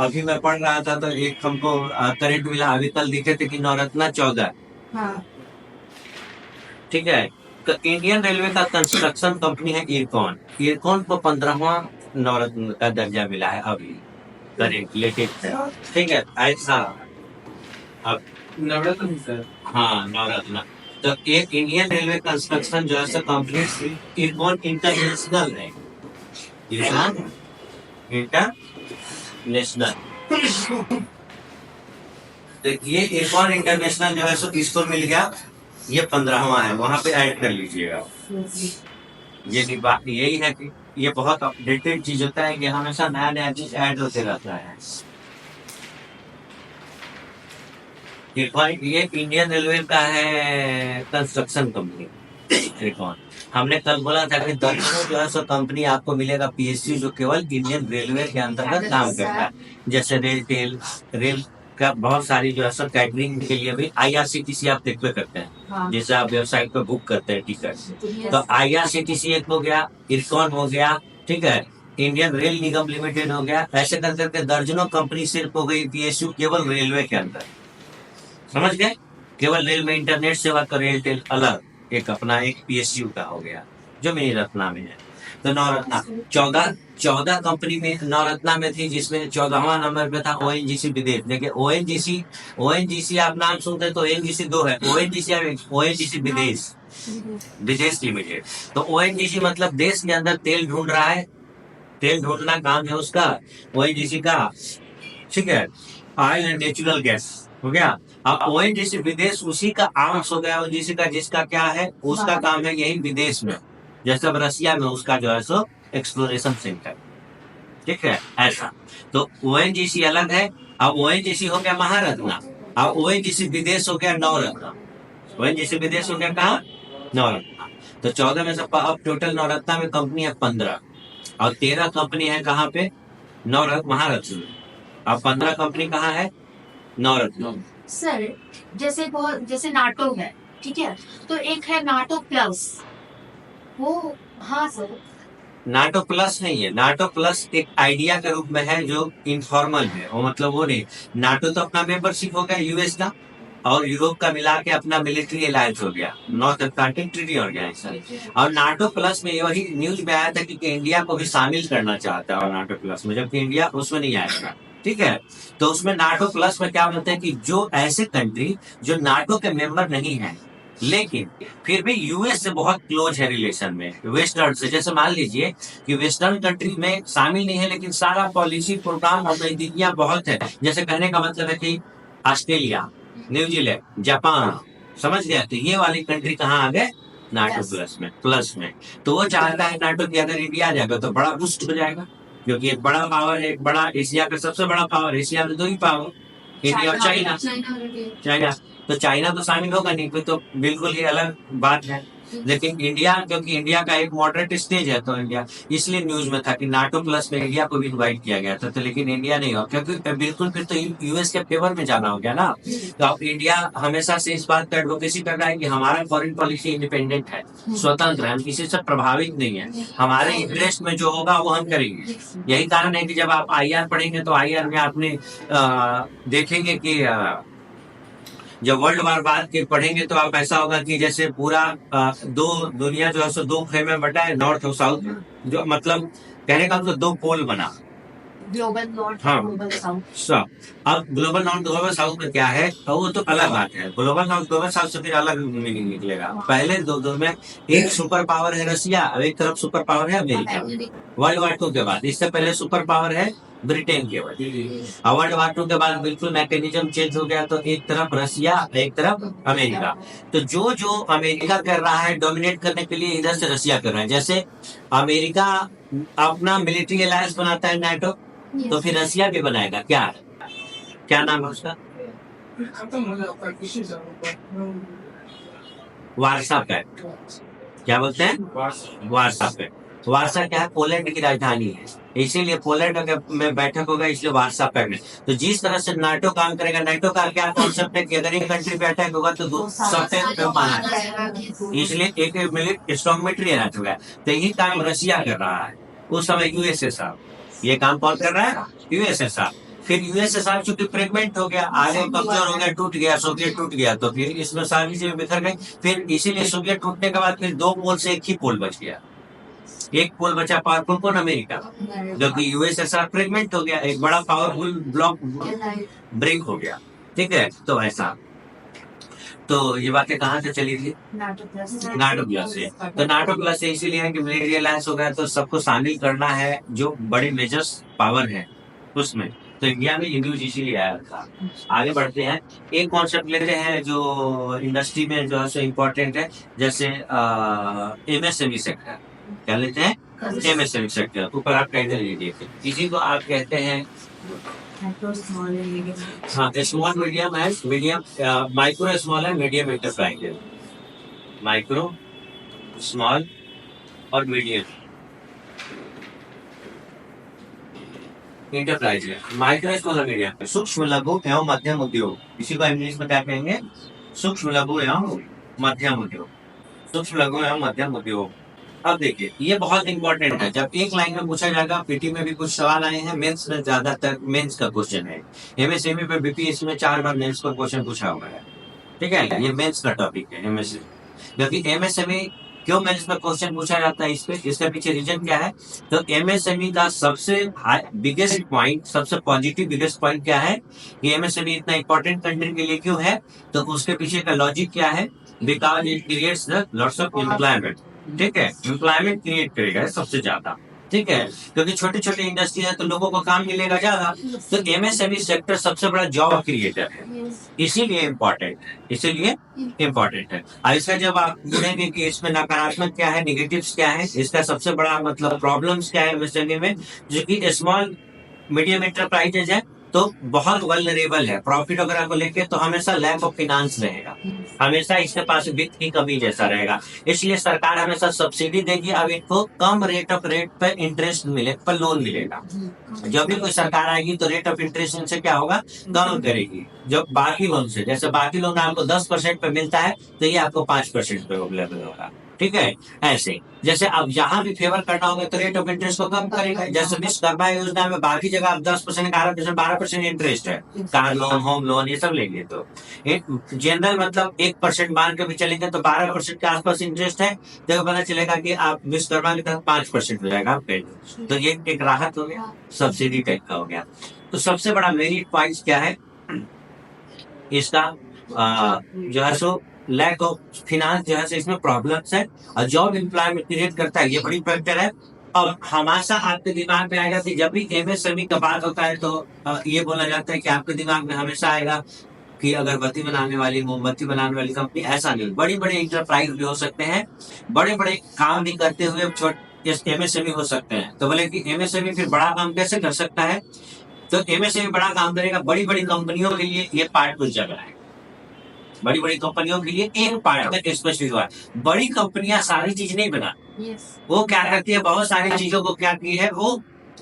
अभी मैं पढ़ रहा था तो एक हमको करंट मिला, अभी कल दिखे थे कि नवरत्ना 14। हाँ। ठीक है। तो इंडियन रेलवे का कंस्ट्रक्शन कंपनी है इरकॉन। इरकॉन को 15वां नवरत्न का दर्जा मिला है अभी करेंट लेटेस्ट है। ठीक है ऐसा। अब नवरत्न सर, हाँ नवरत्न। तो एक इंडियन रेलवे कंस्ट्रक्शन जो है सो कंपनी इरकॉन इंटरनेशनल है। इरकॉन इंटरनेशनल। तो ये इरकॉन इंटरनेशनल जो है सो किसको मिल गया, ये 15वां है, वहां पे ऐड कर लीजिएगा। ये भी बात यही है कि ये बहुत अपडेटेड चीज होता है कि हमेशा नया नया चीज ऐड होते रहता है। ये इंडियन रेलवे का है कंस्ट्रक्शन कंपनी इरकॉन। हमने कल बोला था कि दर्जनों जो है सो कंपनी आपको मिलेगा पीएसयू जो केवल इंडियन रेलवे के अंतर्गत काम करता है। जैसे रेल रेल का बहुत सारी जो है सो कैटरिंग के लिए भी आईआरसीटीसी आप देखते करते हैं। हाँ। जैसे आप वेबसाइट पर बुक करते हैं टिकट, तो आईआरसीटीसी एक हो गया, इरकॉन हो गया, ठीक है, इंडियन रेल निगम लिमिटेड हो गया, ऐसे कर करके दर्जनों कंपनी सिर्फ हो गई पीएसयू केवल रेलवे के अंदर। समझ गए। केवल रेल में इंटरनेट सेवा का रेलटेल अलग एक अपना एक पीएसयू का हो गया जो मेरी रत्ना में है। तो नवरत्ना 14 कंपनी में नवरत्ना में थी, जिसमें 14वां नंबर पे था ओएनजीसी विदेश। देखिए ओएनजीसी आप नाम सुनते हैं तो ओएनजीसी दो है, ओएनजीसी विदेश, विदेश लिमिटेड। तो ओएनजीसी मतलब देश के अंदर तेल ढूंढ रहा है, तेल ढूंढना काम है उसका ओएनजीसी का। ठीक है, ऑयल एंड नेचुरल गैस हो गया। अब ओएनजीसी विदेश उसी का आर्म्स हो गया ओएनजीसी का, जिसका क्या है उसका काम है यही विदेश में, जैसे अब रसिया में उसका जो है सो एक्सप्लोरेशन सेंटर। ठीक है ऐसा। तो ओएनजीसी अलग है। अब ओएनजीसी हो गया महारत्ना, अब ओएनजीसी विदेश हो गया नवरत्ना। ओएनजीसी विदेश हो गया कहा, नवरत्ना। तो 14 में से अब टोटल नवरत्ना में कंपनी है 15 और 13 कंपनी है कहाँ पे, नवरत्न महारत्न में। अब 15 कंपनी कहाँ है, नवरत्न। सर जैसे बहुत जैसे नाटो है, ठीक है, तो एक है नाटो प्लस वो। हाँ सर। नाटो प्लस नहीं है, नाटो प्लस एक आइडिया के रूप में है जो इनफॉर्मल है, वो मतलब वो नहीं। नाटो तो अपना मेंबरशिप हो गया यूएस का और यूरोप का मिला के अपना मिलिट्री अलायंस हो गया, नॉर्थ अटलांटिक ट्रीटी ऑर्गेनाइजेशन। और नाटो प्लस में वही न्यूज में आया था कि इंडिया को भी शामिल करना चाहता है और नाटो प्लस में, जबकि इंडिया उसमें नहीं आएगा। ठीक है। तो उसमें नाटो प्लस में क्या होता है कि जो ऐसे कंट्री जो नाटो के मेंबर नहीं है लेकिन फिर भी यूएस से बहुत क्लोज है रिलेशन में वेस्टर्न से, जैसे मान लीजिए कि वेस्टर्न कंट्री में शामिल नहीं है लेकिन सारा पॉलिसी प्रोग्राम और नीतियां बहुत है। जैसे कहने का मतलब है कि ऑस्ट्रेलिया, न्यूजीलैंड, जापान, समझ गया। तो ये वाली कंट्री कहाँ आ गए, नाटो प्लस में। तो वो चाहता है नाटो की अगर इंडिया आ जाएगा तो बड़ा बूस्ट हो जाएगा, क्योंकि एक बड़ा पावर है, एक बड़ा एशिया का सबसे बड़ा पावर, एशिया में दो ही पावर, इंडिया और चाइना। चाइना तो चाइना तो शामिल होगा नहीं, फिर तो बिल्कुल ही अलग बात है। लेकिन इंडिया, क्योंकि इंडिया का एक मॉडरेट स्टेज है तो इंडिया, इसलिए न्यूज में था कि नाटो प्लस में इंडिया को भी इनवाइट किया गया था, तो लेकिन इंडिया नहीं हो, क्योंकि बिल्कुल फिर तो यूएस के फेवर में जाना हो गया ना। तो अब इंडिया हमेशा से इस बात का एडवोकेसी कर रहा है कि हमारा फॉरेन पॉलिसी इंडिपेंडेंट है, स्वतंत्र है, हम किसी से प्रभावित नहीं है, हमारे इंटरेस्ट में जो होगा वो हम करेंगे। यही कारण है कि जब आप आईआर पढ़ेंगे तो आईआर में आपने देखेंगे कि जब वर्ल्ड वार बाद के पढ़ेंगे तो आप ऐसा होगा कि जैसे पूरा दो दुनिया जो है सो दो फ्रेम में बटा है, नॉर्थ और साउथ, जो मतलब कहने का मतलब दो पोल बना। ग्लोबल नॉर्थ, हाँ। Global south. सब अब ग्लोबल नॉर्थ ग्लोबल साउथ में क्या है, तो वो तो अलग बात है। ग्लोबल नॉर्थ ग्लोबल साउथ से फिर अलग मीनिंग निकलेगा। पहले दो में एक सुपर पावर है रसिया और एक तरफ सुपर पावर है अमेरिका। वर्ल्ड वार टू के बाद, इससे पहले सुपर पावर है ब्रिटेन केवल। और वर्ल्ड वार टू के बाद बिल्कुल मैकेनिज्म चेंज हो गया, तो एक तरफ रसिया एक तरफ अमेरिका। तो जो जो अमेरिका कर रहा है डोमिनेट करने के लिए, इधर से रसिया कर रहा है। जैसे अमेरिका अपना मिलिट्री अलायंस बनाता है नाटो, तो फिर रसिया भी बनाएगा। क्या क्या नाम है उसका, खत्म हो जाता है किसी वार्सा पैक्ट। क्या बोलते हैं, वार्सा पैक्ट। वार्सा क्या है, पोलैंड की राजधानी है, इसीलिए पोलैंड में बैठक होगा, इसलिए वार्सा पैक्ट। तो जिस तरह से नाटो काम करेगा, नाटो का क्या कॉन्सेप्ट है कि अगर एक कंट्री पे अटैक होगा तो सब पे माना जाएगा, इसलिए एक स्ट्रॉन्ग मिलिट्री अटैक होगा। तो यही काम रसिया कर रहा है। उस समय यूएसएसआर, ये काम कौन कर रहा है, यूएसएसआर। फिर यूएसएसआर चूंकि फ्रेगमेंट हो गया, आगे कमजोर हो गया, टूट गया, सोवियत टूट गया, तो फिर इसमें सारी चीजें बिखर गई। फिर इसीलिए सोवियत टूटने के बाद फिर दो पोल से एक ही पोल बच गया, एक पोल बचा पावरफुल कौन, अमेरिका, क्योंकि यूएसएसआर फ्रेगमेंट हो गया, एक बड़ा पावरफुल ब्लॉक ब्रेक हो गया। ठीक है, तो ऐसा, तो ये बातें कहाँ से चली थी, नाटो प्लस से। तो नाटो प्लस से इसीलिए है कि मिलिट्री अलायंस हो गया, तो सबको शामिल करना है जो बड़े मेजर्स पावर है उसमें। तो इंडिया में इंड्यूज इसीलिए आया था। आगे बढ़ते हैं, एक कॉन्सेप्ट लेते हैं जो इंडस्ट्री में जो है सो इम्पोर्टेंट है, जैसे एमएसएमई सेक्टर। क्या लेते हैं, एमएसएमई सेक्टर। ऊपर आप कहते लीजिए, इसी को आप कहते हैं हाँ, स्मॉल मीडियम है, मीडियम माइक्रो स्मॉल है, मीडियम एंटरप्राइज है। माइक्रो स्मॉल और मीडियम इंटरप्राइज है। माइक्रो स्मॉल और मीडियम, सूक्ष्म लघु एवं मध्यम उद्योग, इसी को इंग्लिश में क्या कहेंगे, सूक्ष्म लघु एवं मध्यम उद्योग, सूक्ष्म लघु एवं मध्यम उद्योग। अब देखिए, ये बहुत इंपॉर्टेंट है, जब एक लाइन में पूछा जाएगा, पीटी में भी कुछ सवाल आए हैं, मेंस में ज्यादातर मेंस का क्वेश्चन है, एमएसएमई पे बीपीएससी में 4 बार मेंस का क्वेश्चन पूछा हुआ है। ठीक है, ये मेंस का टॉपिक है एमएसएमई, क्योंकि एमएसएमई क्यों मेंस में क्वेश्चन पूछा जाता है, इस पे इसके पीछे रीजन क्या है। तो एमएसएमई का सबसे बिगेस्ट पॉइंट, सबसे पॉजिटिव बिगेस्ट पॉइंट क्या है कि एमएसएमई इतना इंपॉर्टेंट कंट्री के लिए क्यों है, तो उसके पीछे का लॉजिक क्या है, because it creates the lots of employment. ठीक है, एम्प्लॉयमेंट क्रिएट करेगा सबसे ज्यादा। ठीक है, क्योंकि छोटे छोटे इंडस्ट्री है तो लोगों को काम मिलेगा ज्यादा, तो एमएसएमई सेक्टर सबसे बड़ा जॉब क्रिएटर है, इसीलिए इम्पोर्टेंट है, इसीलिए इम्पोर्टेंट है। और इसका जब आप बोलेंगे कि इसमें नकारात्मक क्या है, निगेटिव्स क्या है, इसका सबसे बड़ा मतलब प्रॉब्लम्स क्या है एमएसएमई में, जो कि स्मॉल मीडियम एंटरप्राइजेज है तो बहुत वल्नरेबल है प्रॉफिट वगैरह को लेके, तो हमेशा लैक ऑफ फाइनेंस रहेगा, हमेशा इसके पास वित्त की कमी जैसा रहेगा, इसलिए सरकार हमेशा सब्सिडी देगी। अब इनको कम रेट पे इंटरेस्ट मिले, पर लोन मिलेगा। जब भी कोई सरकार आएगी तो रेट ऑफ इंटरेस्ट इनसे क्या होगा, कम करेगी। जब बाकी लोन से, जैसे बाकी लोन आपको 10% पे मिलता है, तो ये आपको 5% पे अवेलेबल होगा। ठीक है, ऐसे जैसे अब यहाँ भी फेवर करना होगा तो रेट ऑफ इंटरेस्ट को कम करेगा। जैसे विश्वकर्मा योजना में बाकी जगह आप 10%, 11%, 12% इंटरेस्ट है, कार लोन, होम लोन, ये सब लेंगे तो जनरल मतलब 1% मान के भी चलेंगे तो 12% के आसपास इंटरेस्ट है, तो पता चलेगा कि आप विश्वकर्मा के तहत 5% हो जाएगा आपका, तो ये एक राहत हो गया, सब्सिडी टाइप का हो गया। तो सबसे बड़ा मेरिट पॉइंट क्या है इसका, जो है सो लैक ऑफ फिनांस जो है इसमें प्रॉब्लम्स है, और जॉब एम्प्लॉयमेंट क्रिएट करता है, ये बड़ी फैक्टर है। अब हमेशा आपके दिमाग में आएगा कि जब भी एमएसएमई का बात होता है तो ये बोला जाता है कि आपके दिमाग में हमेशा आएगा कि अगरबत्ती बनाने वाली, मोमबत्ती बनाने वाली कंपनी, ऐसा नहीं, बड़ी बड़े इंटरप्राइज भी हो सकते हैं, बड़े बड़े काम भी करते हुए छोटे एमएसएमई हो सकते हैं। तो बोले कि एमएसएमई फिर बड़ा काम कैसे कर सकता है, तो एमएसएमई बड़ा काम करेगा, बड़ी बड़ी कंपनियों के लिए ये पार्ट कुछ जगह है, बड़ी बड़ी कंपनियों के लिए एक पार्ट में स्पेशलिस्ट हुआ। बड़ी कंपनियां सारी चीज नहीं बना, वो क्या करती है, बहुत सारी चीजों को क्या की है, वो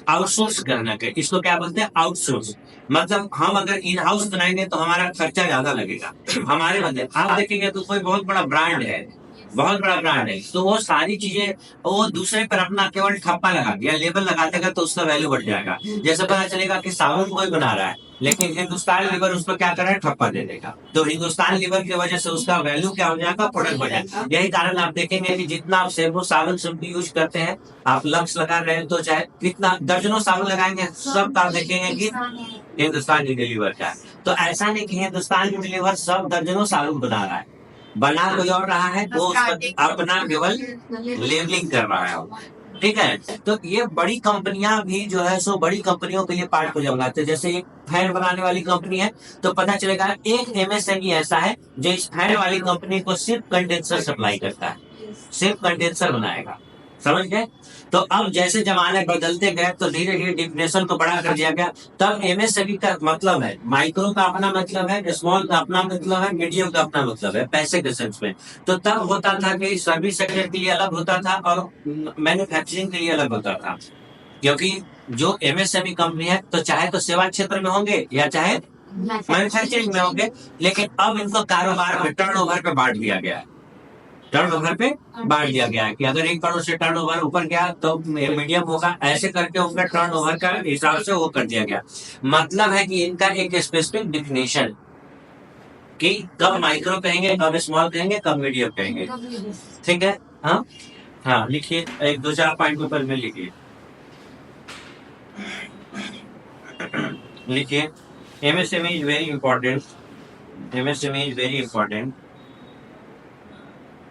आउटसोर्स करना के, इसको क्या बोलते हैं, आउटसोर्स। मतलब हम अगर इन हाउस बनाएंगे तो हमारा खर्चा ज्यादा लगेगा, हमारे बदले आप देखेंगे तो कोई बहुत बड़ा ब्रांड है, बहुत बड़ा ब्रांड है, तो वो सारी चीजें वो दूसरे पर अपना केवल ठप्पा लगा दिया, लेबल लगा देगा, तो उसका वैल्यू बढ़ जाएगा। जैसे पता चलेगा कि साबुन कोई बना रहा है, लेकिन हिंदुस्तान लीवर उसको क्या कर रहा है, ठप्पा दे देगा, तो हिंदुस्तान लीवर की वजह से उसका वैल्यू क्या हो जाएगा, प्रोडक्ट बढ़ जाएगा। यही कारण आप देखेंगे कि जितना आप शैम्पू साबुन यूज करते हैं, आप लक्स लगा रहे हैं, तो चाहे कितना दर्जनों साबुन लगाएंगे, सब आप देखेंगे कि हिंदुस्तान यूनिलीवर का है। तो ऐसा नहीं कि हिंदुस्तान यूनिलीवर सब दर्जनों साबुन बना रहा है, बना कोई और रहा है, तो अपना केवल लेबलिंग कर रहा है। ठीक है, तो ये बड़ी कंपनियां भी जो है सो बड़ी कंपनियों के लिए पार्ट को जब बनाते हैं, जैसे एक फैन बनाने वाली कंपनी है, तो पता चलेगा एक एमएसएमई ऐसा है जो इस फैन वाली कंपनी को सिर्फ कंडेंसर सप्लाई करता है, सिर्फ कंडेंसर बनाएगा, समझ गए। तो अब जैसे जमाने बदलते गए तो धीरे धीरे डिफिनेशन को बड़ा कर दिया गया। तब एमएसएमई का मतलब है, माइक्रो का अपना मतलब है, स्मॉल का अपना मतलब है, मीडियम का अपना मतलब है, पैसे के सेंस में। तो तब होता था कि सर्विस सेक्टर के लिए अलग होता था और मैन्युफैक्चरिंग के लिए अलग होता था, क्योंकि जो एमएसएमई कंपनी है तो चाहे तो सेवा क्षेत्र में होंगे या चाहे मैन्युफैक्चरिंग में होंगे, लेकिन अब इनको कारोबार में टर्नओवर पे बांट दिया गया है। टर्नओवर पे बांट दिया गया है कि अगर 1 करोड़ से टर्नओवर ऊपर गया तो मीडियम होगा, ऐसे करके उनका टर्नओवर का हिसाब से वो कर दिया गया। मतलब है कि इनका एक स्पेसिफिक डिफिनेशन कि कब माइक्रो कहेंगे, कब स्मॉल कहेंगे, कब मीडियम कहेंगे। ठीक है। हाँ हाँ, लिखिए, 1-2-4 पॉइंट पेपर में लिखिए। लिखिए, MSME is very important. MSME is very important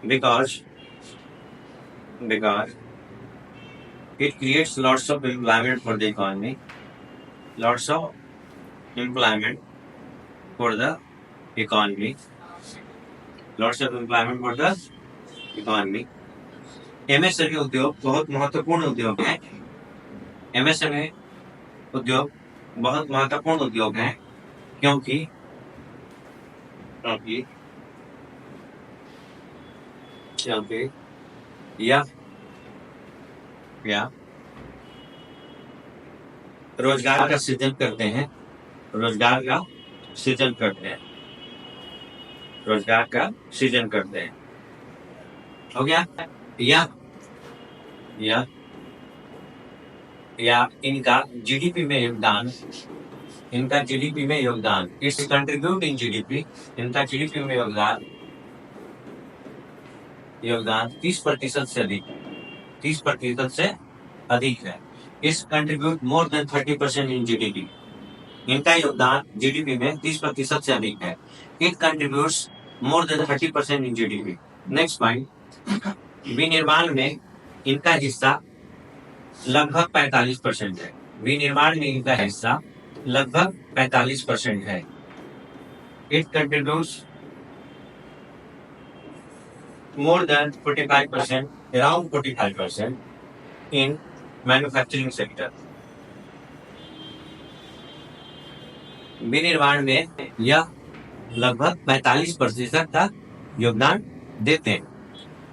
because it creates lots of employment for the economy. Lots of employment for the economy. Lots of employment for the economy. MSME उद्योग बहुत महत्वपूर्ण उद्योग है। MSME उद्योग बहुत महत्वपूर्ण उद्योग है क्योंकि या रोजगार का सृजन करते हैं। रोजगार का सृजन करते हैं। रोजगार का सृजन करते हैं। हो गया। या इनका जीडीपी में योगदान, इनका जीडीपी में योगदान, इट्स कंट्रीब्यूट इन जीडीपी, इनका जीडीपी में योगदान 30% से अधिक, 30% से अधिक है। It's contribute more than 30% in GDP, इनका योगदान जीडीपी में 30% से अधिक है। It contributes more than 30% in GDP. Next point, विनिर्माण में इनका हिस्सा लगभग 45% है। विनिर्माण में इनका हिस्सा लगभग 45% है। It contributes more than 45%, around 45% in manufacturing sector. विनिर्माण में यह लगभग 45% का योगदान देते हैं।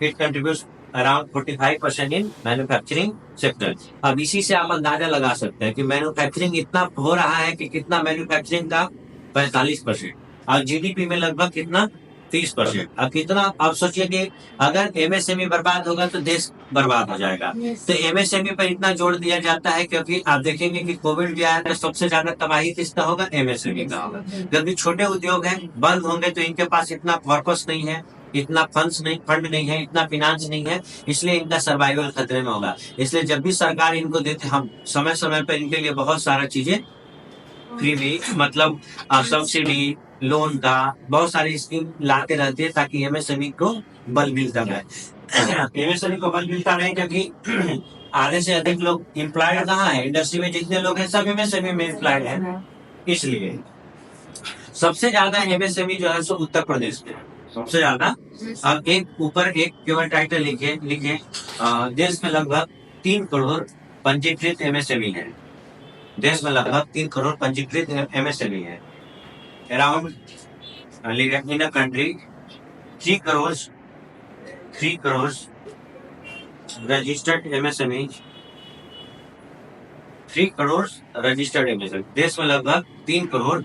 It contributes around 45% in manufacturing sector. अब इसी से आप अंदाजा लगा सकते हैं कि मैन्युफैक्चरिंग इतना हो रहा है कि कितना मैन्युफैक्चरिंग का 45% और जीडीपी में लगभग कितना 30%। अब कितना, आप सोचिए कि अगर MSME बर्बाद होगा तो देश बर्बाद हो जाएगा। तो MSME पर इतना जोर दिया जाता है क्योंकि आप देखेंगे कि कोविड भी आया तो सबसे ज्यादा तबाही किसका होगा, MSME का होगा। जब भी छोटे उद्योग हैं बंद होंगे तो इनके पास इतना पर्पस नहीं है, इतना फंड नहीं है, इतना फिनांस नहीं है, इसलिए इनका सर्वाइवल खतरे में होगा। इसलिए जब भी सरकार इनको देते, हम समय समय पर इनके लिए बहुत सारा चीजें फ्री भी, मतलब सब्सिडी, लोन का बहुत सारी स्कीम लाते रहते हैं ताकि MSME को बल मिलता रहे। MSME को बल मिलता रहे क्योंकि आधे से अधिक लोग एम्प्लॉयड कहाँ है, इंडस्ट्री में जितने लोग हैं सब MSME में एम्प्लॉयड है। इसलिए सबसे ज्यादा MSME जो है सो उत्तर प्रदेश में, सबसे ज्यादा। अब एक ऊपर एक केवल टाइटल लिखे, देश में लगभग 3 करोड़ पंजीकृत MSME है। देश में लगभग 3 करोड़ पंजीकृत MSME है। Around in a country 3 crore registered MSME, 3 crore registered MSME। देश में लगभग 3 करोड़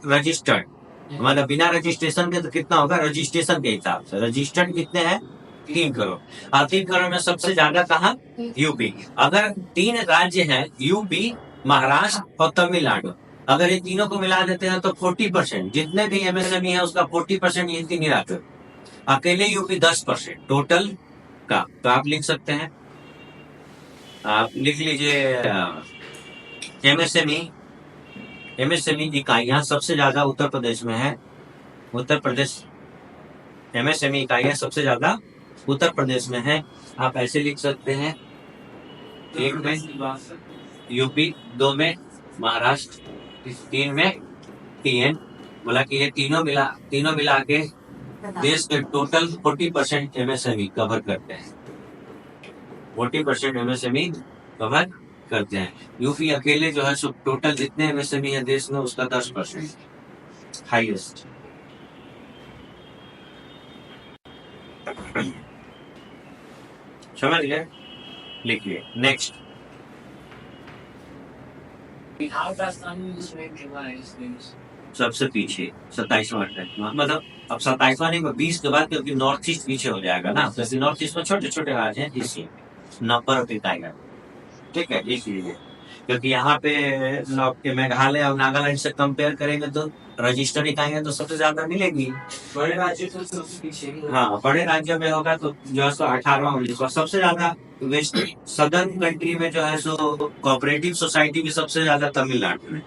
रजिस्टर्ड, मतलब बिना रजिस्ट्रेशन के तो कितना होगा, रजिस्ट्रेशन के हिसाब से रजिस्टर्ड कितने हैं, 3 करोड़। और 3 करोड़ में सबसे ज्यादा कहाँ, यूपी। अगर 3 राज्य हैं, यूपी, महाराष्ट्र और तमिलनाडु, अगर ये तीनों को मिला देते हैं तो 40%, जितने भी MSME है उसका 40% ये तीन राज्य, अकेले यूपी 10% टोटल का। तो आप लिख सकते हैं, आप लिख लीजिए MSME इकाइयां सबसे ज्यादा उत्तर प्रदेश में है। उत्तर प्रदेश MSME इकाइयां सबसे ज्यादा उत्तर प्रदेश में है। आप ऐसे लिख सकते हैं, 1 में यूपी, 2 में महाराष्ट्र, 3 में TN, बोला कि ये तीनों मिला के देश के टोटल 40% MSME कवर करते हैं। 40% MSME कवर करते हैं। यूपी अकेले जो है सो टोटल जितने MSME है देश में उसका 10% हाईएस्ट। समझ गए, लिखिए। नेक्स्ट, सबसे पीछे 27वां, मतलब अब 27वां नहीं 20 के बाद, क्योंकि नॉर्थ ईस्ट पीछे हो जाएगा ना, क्योंकि नॉर्थ ईस्ट में छोटे छोटे राज्य हैं, इसलिए नंबर ऑफ द टाइगर। ठीक है, इसलिए क्योंकि यहाँ पे आपके मेघालय और नागालैंड से कंपेयर करेंगे तो रजिस्टर निकालेंगे तो सबसे ज्यादा मिलेगी। बड़े राज्य तो सबसे पीछे ही है। हाँ, बड़े राज्यों में होगा तो जो है सो 18वां 19वां सबसे ज्यादा। वेस्ट सदर्न कंट्री में जो है सो कोऑपरेटिव सोसाइटी भी सबसे ज्यादा तमिलनाडु में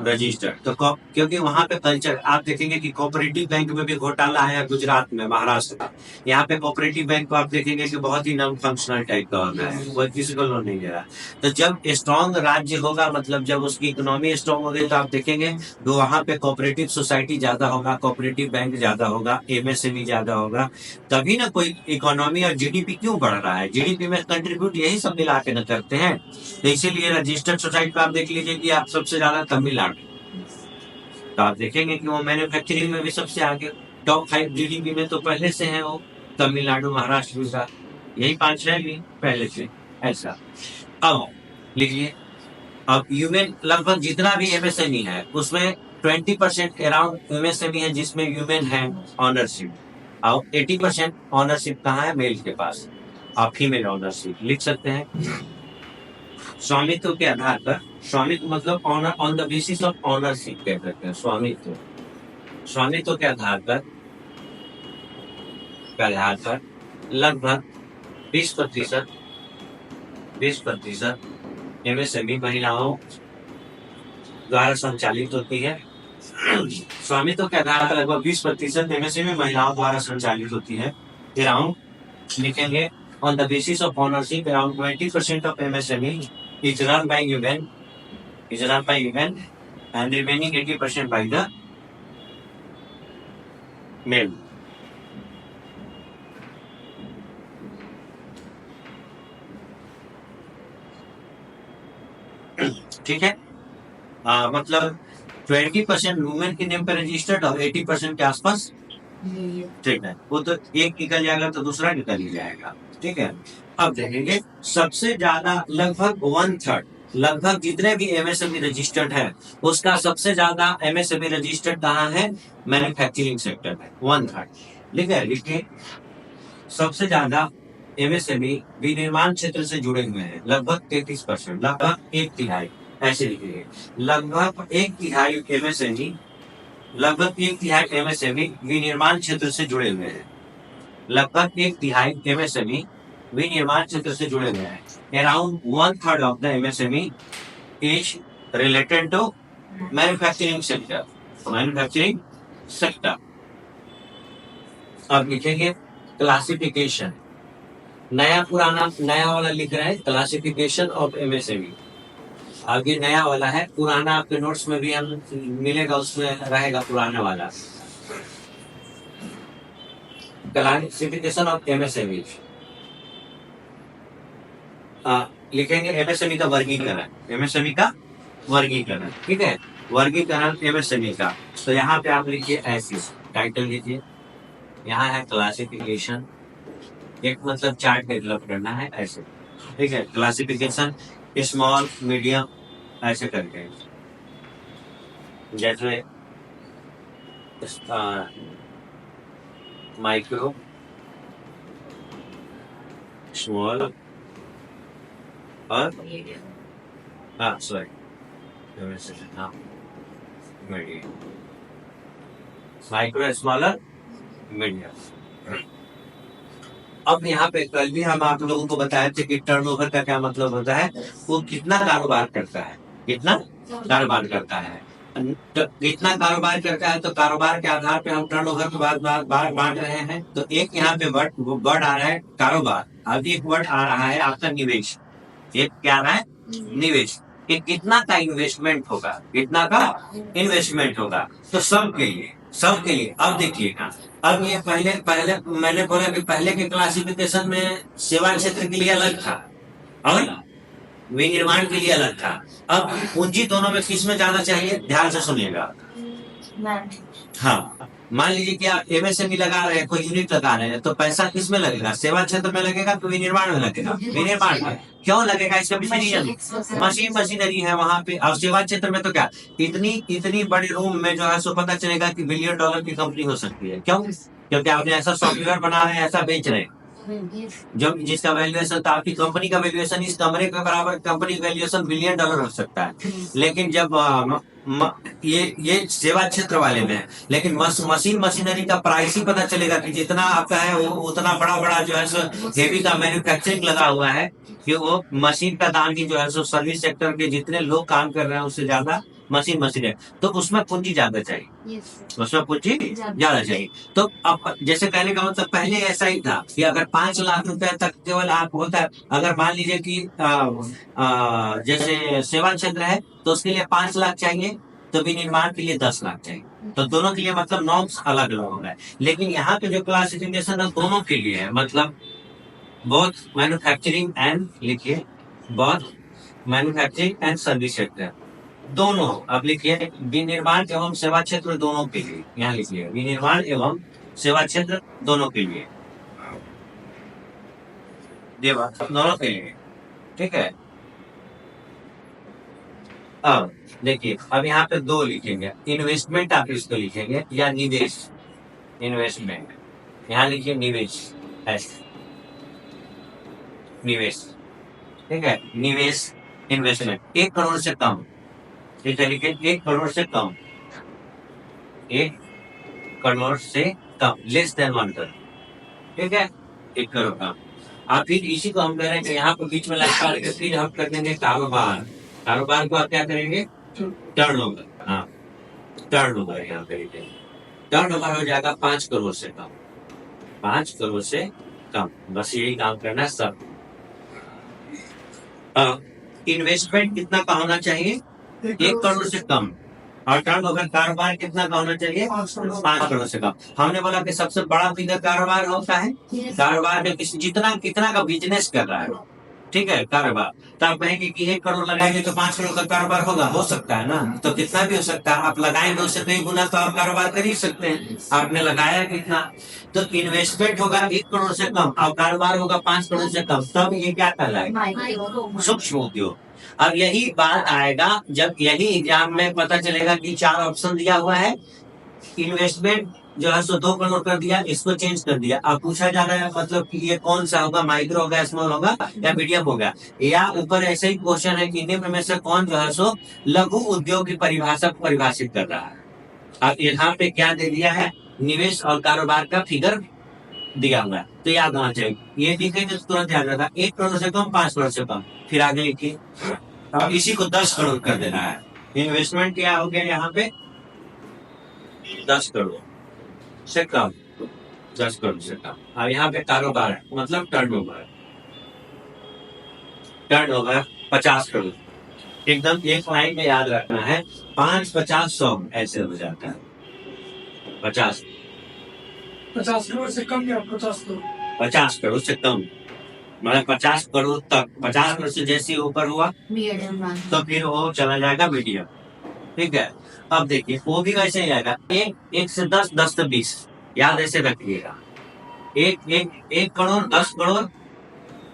रजिस्टर्ड। तो क्योंकि वहाँ पे कल्चर आप देखेंगे कि कोऑपरेटिव बैंक में भी घोटाला है गुजरात में, महाराष्ट्र में। यहाँ पे कोऑपरेटिव बैंक को आप देखेंगे कि बहुत ही नॉन फंक्शनल टाइप का होता है, वो किसी को लोन नहीं दे रहा। तो जब स्ट्रॉन्ग राज्य होगा, मतलब जब उसकी इकोनॉमी स्ट्रॉन्ग होगी, तो आप देखेंगे तो वहाँ पे कोऑपरेटिव सोसाइटी ज्यादा होगा, कोऑपरेटिव बैंक ज्यादा होगा, एमएसएमई ज्यादा होगा, तभी ना कोई इकोनॉमी और जीडीपी क्यों बढ़ रहा है। जीडीपी में कंट्रीब्यूट यही सब मिला के न करते हैं। तो इसीलिए रजिस्टर्ड सोसाइटी को आप देख लीजिए कि आप सबसे ज्यादा तमिलनाडु, तो आप देखेंगे कि वो मैन्युफैक्चरिंग में भी सबसे आगे, टॉप 5 जीडीपी में तो पहले से है वो तमिलनाडु, महाराष्ट्र, गुजरात, यही 5 है भी पहले से। ऐसा अब लिखिए, अब ह्यूमन लगभग जितना भी एमएसएमई है उसमें 20% अराउंड एमएसएमई है जिसमें ह्यूमन है ऑनरशिप, और 80% ऑनरशिप कहाँ है, मेल के पास। आप फीमेल ऑनरशिप लिख सकते हैं। स्वामित्व के आधार पर, स्वामित्व मतलब owner on the basis of ownership कह सकते हैं। स्वामित्व, स्वामित्व के आधार पर लगभग 20% एमएसएमई महिलाओं द्वारा संचालित होती है। स्वामित्व के आधार पर लगभग 20% एमएसएमई महिलाओं द्वारा संचालित होती है। अराउंड लिखेंगे on the basis of ownership around 20% of MSME is run by women, and the remaining 80% by the male. ठीक है, मतलब 20% वुमेन के नेम पर रजिस्टर्ड और 80% के आसपास। ठीक है, वो तो एक निकल जाएगा तो दूसरा निकल ही जाएगा। ठीक है, अब देखेंगे सबसे ज्यादा लगभग 1/3, लगभग जितने भी एमएसएमई रजिस्टर्ड है उसका सबसे ज्यादा एमएसएमई रजिस्टर्ड कहाँ है, मैन्युफैक्चरिंग सेक्टर में 1/3। लिखिए सबसे ज्यादा एमएसएमई विनिर्माण क्षेत्र से जुड़े हुए हैं, लगभग 33%, लगभग 1/3, ऐसे लिखिए लगभग 1/3 एमएसएमई, लगभग 1/3 एमएसएमई विनिर्माण क्षेत्र से जुड़े हुए हैं, लगभग 1/3 एमएसएमई विनिर्माण क्षेत्र से जुड़े हुए हैं। Around 1/3 of the MSME is related to manufacturing sector, manufacturing sector. अब लिखेंगे क्लासिफिकेशन, नया पुराना, नया वाला लिख रहे हैं क्लासिफिकेशन ऑफ एमएसएमई, आगे नया वाला है, पुराना आपके नोट्स में भी हम मिलेगा, उसमें रहेगा पुराना वाला। क्लासिफिकेशन ऑफ एमएसएमई लिखेंगे एमएसएमई का वर्गीकरण, एमएसएमई का वर्गीकरण। ठीक है, वर्गीकरण एमएसएमई का। तो यहाँ पे आप लिखिए ऐसे टाइटल लीजिए, यहाँ है क्लासिफिकेशन, एक मतलब चार्ट डेवलप करना है ऐसे। ठीक है, क्लासिफिकेशन स्मॉल मीडियम ऐसे करके, जैसे माइक्रो, स्मॉल और sorry medium, micro, smaller, medium. अब यहाँ पे कल भी हम आप लोगों को बताए थे कि टर्नओवर का क्या मतलब होता है, वो कितना कारोबार करता है, कितना कारोबार करता है, कितना कारोबार करता है। तो कारोबार के आधार पे हम टर्नओवर के बाद बांट रहे हैं। तो एक यहाँ पे वर्ड आ रहा है कारोबार, अब एक वर्ड आ रहा है आपका निवेश। एक क्या आ रहा है, निवेश, कि कितना का इन्वेस्टमेंट होगा, कितना का इन्वेस्टमेंट होगा। तो सबके लिए अब देखिएगा, अब ये पहले मैंने बोला कि पहले के क्लासिफिकेशन में सेवा क्षेत्र के लिए अलग था और विनिर्माण के लिए अलग था। अब पूंजी दोनों में किस में जाना चाहिए, ध्यान से सुनिएगा। हाँ, मान लीजिए कि आप एमएसएमई लगा रहे हैं, कोई यूनिट लगा रहे हैं, तो पैसा किस में लगेगा? सेवा क्षेत्र में लगेगा तो विनिर्माण में लगेगा। विनिर्माण में क्यों लगेगा? इसका पीछे रीजन मशीन मशीनरी है वहां पे। और सेवा क्षेत्र में तो क्या, इतनी इतनी बड़ी रूम में जो है सो पता चलेगा कि बिलियन डॉलर की कंपनी हो सकती है। क्यों? क्योंकि आपने ऐसा सॉफ्टवेयर बना रहे हैं, ऐसा बेच रहे हैं जो जिसका वैल्यूएशन तो आपकी कंपनी का वैल्यूएशन इस कमरे के बराबर, कंपनी का वैल्यूएशन बिलियन डॉलर हो सकता है। लेकिन जब ये सेवा क्षेत्र वाले में है, लेकिन मशीन मशीनरी का प्राइस ही पता चलेगा कि जितना आपका है वो उतना बड़ा बड़ा जो है सो हेवी का मैन्युफैक्चरिंग लगा हुआ है कि वो मशीन का दाम की जो है सो सर्विस सेक्टर के जितने लोग काम कर रहे हैं उससे ज्यादा मशीन मशीन है, तो उसमें पूंजी ज्यादा चाहिए, उसमें पूंजी ज्यादा चाहिए। तो अब जैसे कहने का मतलब पहले ऐसा ही था कि अगर 5 लाख रुपए तक केवल आप होता है, अगर मान लीजिए कि जैसे सेवा क्षेत्र है तो उसके लिए 5 लाख चाहिए, तो विनिर्माण के लिए 10 लाख चाहिए। तो दोनों के लिए मतलब नॉर्म्स अलग अलग हो गए। लेकिन यहाँ पे जो क्लासिफिकेशन है दोनों के लिए है, मतलब बोथ मैन्युफैक्चरिंग एंड, लिखिए both manufacturing and service sector, दोनों। अब लिखिए विनिर्माण एवं सेवा क्षेत्र दोनों के लिए, यहाँ लिखिए विनिर्माण एवं सेवा क्षेत्र दोनों के लिए, देवा दोनों के लिए, ठीक है। अब देखिए, अब यहाँ पे 2 लिखेंगे, इन्वेस्टमेंट आप इसको लिखेंगे या निवेश, इन्वेस्टमेंट यहाँ लिखिए निवेश, ऐसे निवेश, ठीक है। निवेश इन्वेस्टमेंट 1 करोड़ से कम, इस तरीके 1 करोड़ से कम, 1 करोड़ से कम, लेस देन 1 करोड़, ठीक है, 1 करोड़ कम। अब फिर इसी को हम कह रहे हैं कि यहाँ पर बीच में लटका के फिर हम कर देंगे कारोबार। कारोबार को आप क्या करेंगे? टर्नओवर, हाँ टर्नओवर यहाँ पे लिखेंगे। टर्नओवर हो जाएगा 5 करोड़ से कम, 5 करोड़ से कम, बस यही काम करना है सब। इन्वेस्टमेंट कितना का होना चाहिए? 1 करोड़ से कम। और टर्नओवर कारोबार कितना का होना चाहिए? 5 करोड़ से कम। हमने बोला कि सबसे बड़ा फिगर कारोबार होता है, कारोबार में जितना कितना का बिजनेस कर रहा है, ठीक है, कारोबार। तो आप कहेंगे कि 1 करोड़ लगाएंगे तो 5 करोड़ का कारोबार होगा, हो सकता है ना, तो कितना भी हो सकता है। आप लगाएंगे उससे कई गुना तो आप कारोबार कर ही सकते हैं, आपने लगाया कितना। तो इन्वेस्टमेंट होगा 1 करोड़ से कम और कारोबार होगा 5 करोड़ से कम, तब ये क्या कहलाएगा? सूक्ष्म उद्योग। अब यही बात आएगा जब यही एग्जाम में पता चलेगा कि 4 ऑप्शन दिया हुआ है, इन्वेस्टमेंट जो है सो 2 करोड़ कर दिया, इसको चेंज कर दिया। अब पूछा जा रहा है मतलब कि ये कौन सा होगा, माइक्रो होगा, स्मॉल होगा या मीडियम होगा, या ऊपर ऐसे ही क्वेश्चन है कि निम्न में से कौन जो है सो लघु उद्योग की परिभाषा को परिभाषित कर रहा है। अब यहाँ पे क्या दे दिया है? निवेश और कारोबार का फिगर दिया हुआ है, तो याद होना चाहिए। ये दिखेंगे तो तुरंत याद रहता, 1 करोड़ से कम, 5 करोड़ से कम। फिर आगे लिखिए, अब इसी को 10 करोड़ कर देना है। इन्वेस्टमेंट क्या हो गया यहाँ पे? 10 करोड़ से कम, 10 करोड़ से कम। अब यहाँ पे कारोबार है मतलब टर्नओवर, टर्नओवर 50 करोड़, एकदम एक लाइन में याद रखना है। 5, 50, 100 ऐसे हो जाता है। 50 करोड़ से कम या 50 करोड़? 50 करोड़ से कम, मतलब 50 करोड़ तक। 50 करोड़ से जैसे ऊपर हुआ तो फिर वो चला जाएगा मीडियम, ठीक है। अब देखिए वो भी वैसे ही आएगा, 1 से 10, 10 से 20, याद ऐसे रखिएगा। 1 करोड़, 10 करोड़,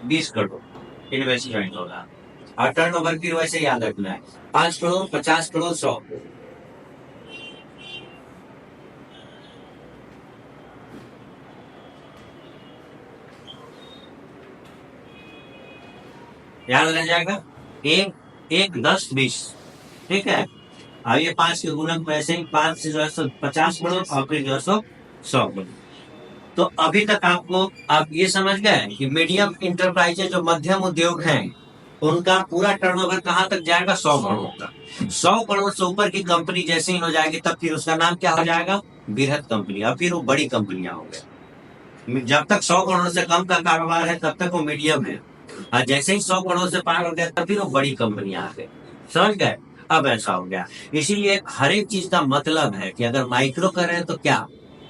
20 करोड़ इन्वेस्टमेंट होगा। और टर्नओवर फिर वैसे याद रखना है, 5 करोड़, 50 करोड़, 100। याद रह जाएगा, 1, 10, 20, ठीक है। अब ये 5 के गुणक वैसे ही 5 से जो है 50 करोड़ और फिर जो है 100 करोड़। तो अभी तक आपको आप ये समझ गए कि मीडियम इंटरप्राइजेज जो मध्यम उद्योग हैं उनका पूरा टर्नओवर कहाँ तक जाएगा? 100 करोड़ तक। 100 करोड़ से ऊपर की कंपनी जैसे ही हो जाएगी तब फिर उसका नाम क्या हो जाएगा? बृहद कंपनी। और फिर वो बड़ी कंपनियां हो गई। जब तक 100 करोड़ से कम का कारोबार है तब तक वो मीडियम है, और जैसे ही 100 करोड़ से पार हो गया तब फिर वो बड़ी कंपनियां आ गई। समझ गए? अब ऐसा हो गया। इसीलिए हर एक चीज का मतलब है कि अगर माइक्रो कर रहे हैं तो क्या,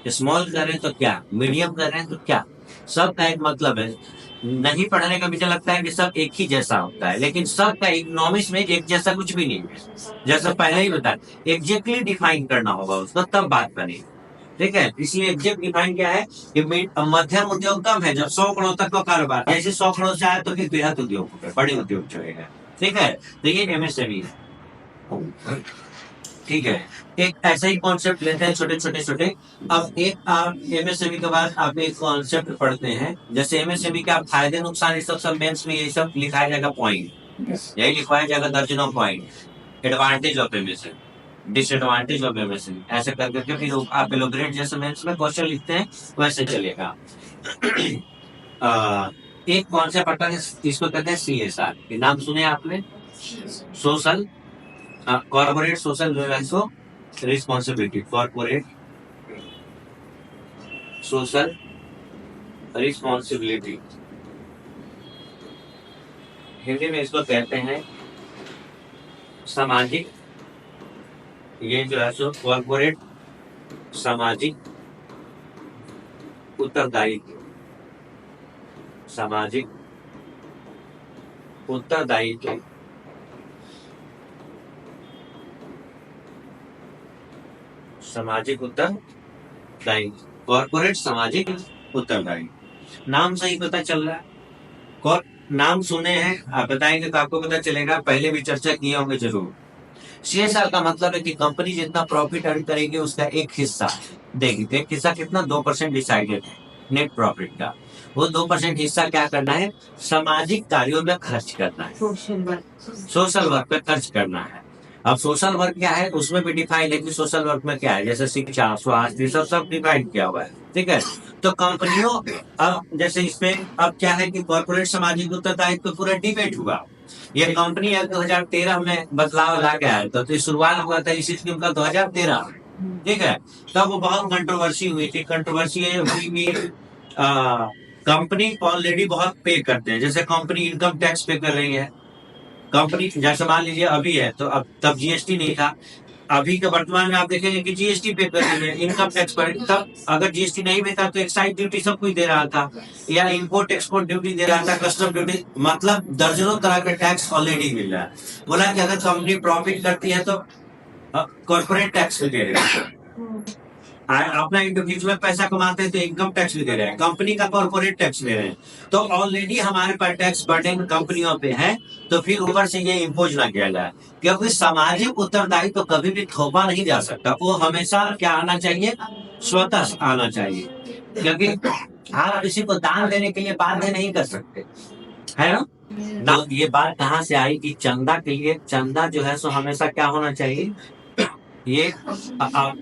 स्मॉल कर रहे हैं तो क्या, मीडियम कर रहे हैं तो क्या, सब का एक मतलब है। नहीं पढ़ने का मुझे लगता है कि सब एक ही जैसा होता है, लेकिन सब का इकोनॉमिक्स में एक जैसा कुछ भी नहीं है। जैसा पहले ही बताया, एग्जैक्टली डिफाइन करना होगा उसको, तब बात बनेगी, ठीक है, इसलिए एग्जैक्ट डिफाइन क्या है कि मध्यम उद्योग कम है जब 100 करोड़ तक का कारोबार, जैसे 100 करोड़ से आया तो फिर बृहद उद्योग हो गए, बड़े उद्योग चलेगा। ठीक है, तो ये एमएसएमई है। ठीक है, एक ऐसा ही कॉन्सेप्ट लेते हैं छोटे। अब एक आप एमएसएमई के बाद आप एक कॉन्सेप्ट पढ़ते हैं, जैसे एमएसएमई के आप फायदे नुकसान ये सब मेंस में ये सब लिखाया जाएगा पॉइंट, यही लिखवाया जाएगा दर्जनों point. Advantage of MSME, disadvantage of MSME, ऐसे करके फिर आप एलोबरेट जैसे मेंस में क्वेश्चन लिखते हैं वैसे चलेगा। एक कॉन्सेप्ट आता है, इसको कहते हैं सीएसआर, नाम सुने आपने? Social corporate social responsibility, corporate social responsibility, Hindi में इसको कहते हैं सामाजिक, ये जो है सो कॉर्पोरेट सामाजिक उत्तरदायित्व, सामाजिक उत्तरदायित्व, सामाजिक उत्तरदायित्व, कॉर्पोरेट सामाजिक उत्तरदायित्व। नाम से ही पता चल रहा है, नाम सुने हैं, आप बताएंगे तो आपको पता चलेगा, पहले भी चर्चा किए होंगे जरूर। सीएसआर का मतलब है कि कंपनी जितना प्रॉफिट अर्न करेगी उसका एक हिस्सा देगी, तो एक हिस्सा कितना 2% डिसाइडेड है नेट प्रॉफिट का, वो 2% हिस्सा क्या करना है, सामाजिक कार्यों में खर्च करना है, सोशल वर्क पे खर्च करना है। अब सोशल वर्क क्या है उसमें भी डिफाइन है कि सोशल वर्क में क्या है, जैसे शिक्षा, स्वास्थ्य, सब डिफाइन किया हुआ है। ठीक है, तो कंपनियों अब जैसे इसमें अब क्या है कि कॉर्पोरेट सामाजिक उत्तरदायित्व तो पूरा डिबेट हुआ। ये कंपनी 2013 में बदलाव ला गया है, तो शुरुआत हुआ था इस स्कीम का 2013 में। ठीक है, तब वो बहुत कंट्रोवर्सी हुई थी। कंट्रोवर्सी हुई कंपनी ऑलरेडी बहुत पे करते हैं, जैसे कंपनी इनकम टैक्स पे कर रही है, कंपनी जैसे मान लीजिए अभी है तो अब तब जीएसटी नहीं था, अभी के वर्तमान में आप देखेंगे कि जीएसटी पे कर रही है, इनकम टैक्स पर, तब अगर जीएसटी नहीं भी था तो एक्साइज ड्यूटी सब कुछ दे रहा था, या इंपोर्ट एक्सपोर्ट ड्यूटी दे रहा था, कस्टम ड्यूटी, मतलब दर्जनों तरह के टैक्स ऑलरेडी मिल रहा है। बोला कि अगर कंपनी प्रॉफिट करती है तो कॉर्पोरेट टैक्स भी दे रहे हैं, अपना इंडिविजुअल पैसा कमाते हैं तो इनकम टैक्स भी दे रहे हैं, कंपनी का कॉर्पोरेट टैक्स दे रहे हैं, तो ऑलरेडी हमारे पास टैक्स बर्डन कंपनियों पे है, तो फिर ऊपर से ये इम्पोज ना किया जाए, क्योंकि सामाजिक उत्तरदायित्व तो कभी भी थोपा नहीं जा सकता, वो हमेशा क्या आना चाहिए, स्वतः आना चाहिए, क्योंकि आप किसी को दान देने के लिए बाध्य नहीं कर सकते, है ना। ये बात कहाँ से आई कि चंदा के लिए, चंदा जो है सो हमेशा क्या होना चाहिए, ये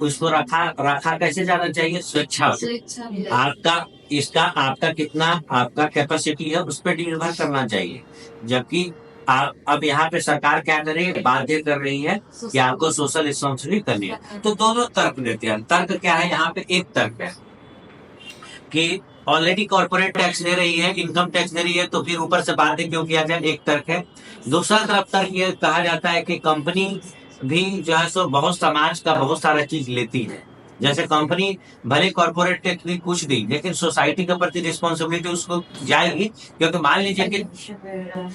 उसको रखा कैसे जाना चाहिए, स्वेच्छा। आपका इसका आपका कितना आपका कैपेसिटी है उस पर निर्भर करना चाहिए, जबकि अब यहाँ पे सरकार क्या कर रही है, बाध्य कर रही है कि आपको सोशल रिस्पॉन्सिबिलिटी करनी है। तो दोनों तर्क देते हैं। तर्क क्या है यहाँ पे, एक तर्क है कि ऑलरेडी कॉर्पोरेट टैक्स दे रही है, इनकम टैक्स दे रही है, तो फिर ऊपर से बाध्य क्यों किया जाए, एक तर्क है। दूसरा तरफ तर्क ये कहा जाता है कि कंपनी भी जो है सो बहुत समाज का बहुत सारा चीज लेती है, जैसे कंपनी भले कॉर्पोरेट टैक्स भी कुछ दी, लेकिन सोसाइटी के प्रति रिस्पॉन्सिबिलिटी उसको जाएगी, क्योंकि मान लीजिए कि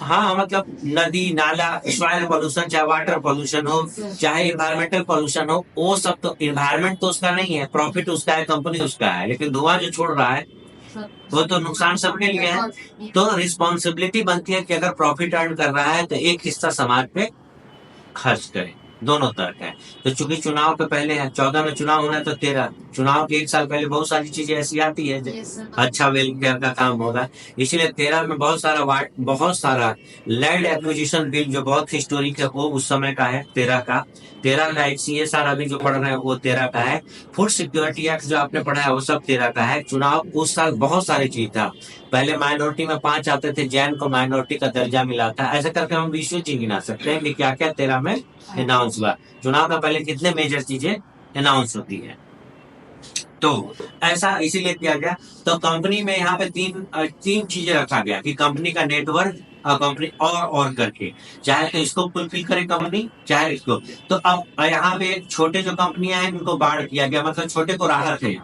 हाँ मतलब नदी नाला, सॉइल पोल्यूशन, चाहे वाटर पोल्यूशन हो, चाहे इन्वायरमेंटल पोल्यूशन हो, वो सब तो इन्वायरमेंट तो उसका नहीं है, प्रॉफिट उसका है, कंपनी उसका है, लेकिन धुआं जो छोड़ रहा है वो तो नुकसान सबके लिए है। तो रिस्पॉन्सिबिलिटी बनती है कि अगर प्रॉफिट अर्न कर रहा है तो एक हिस्सा समाज पे खर्च करे, दोनों तर्क है। तो चूंकि चुनाव के पहले है, 14 में चुनाव होना है, तो 13 चुनाव के एक साल पहले बहुत सारी चीजें ऐसी आती है, अच्छा वेलफेयर का काम होगा, इसलिए 13 में बहुत सारा लैंड एक्विजिशन बिल जो बहुत हिस्टोरिक है वो उस समय का है, 13 का एक सीएसआर अभी जो पढ़ रहे हैं वो 13 का है, फूड सिक्योरिटी एक्ट जो आपने पढ़ा है वो सब 13 का है। चुनाव उस साल बहुत सारी चीज था, पहले माइनॉरिटी में 5 आते थे, जैन को माइनॉरिटी का दर्जा मिला था, ऐसे करके हम 20 चीज गिना सकते हैं कि क्या क्या 13 में अनाउंस हुआ। चुनाव का पहले कितने मेजर चीजें अनाउंस होती है, तो ऐसा इसीलिए किया गया। तो कंपनी में यहाँ पे तीन चीजें रखा गया कि कंपनी का नेटवर्क और कंपनी और करके, चाहे तो इसको फुलफिल करे कंपनी, चाहे इसको। तो अब यहाँ पे छोटे जो कंपनियां हैं उनको बाढ़ किया गया, मतलब छोटे को राहत है,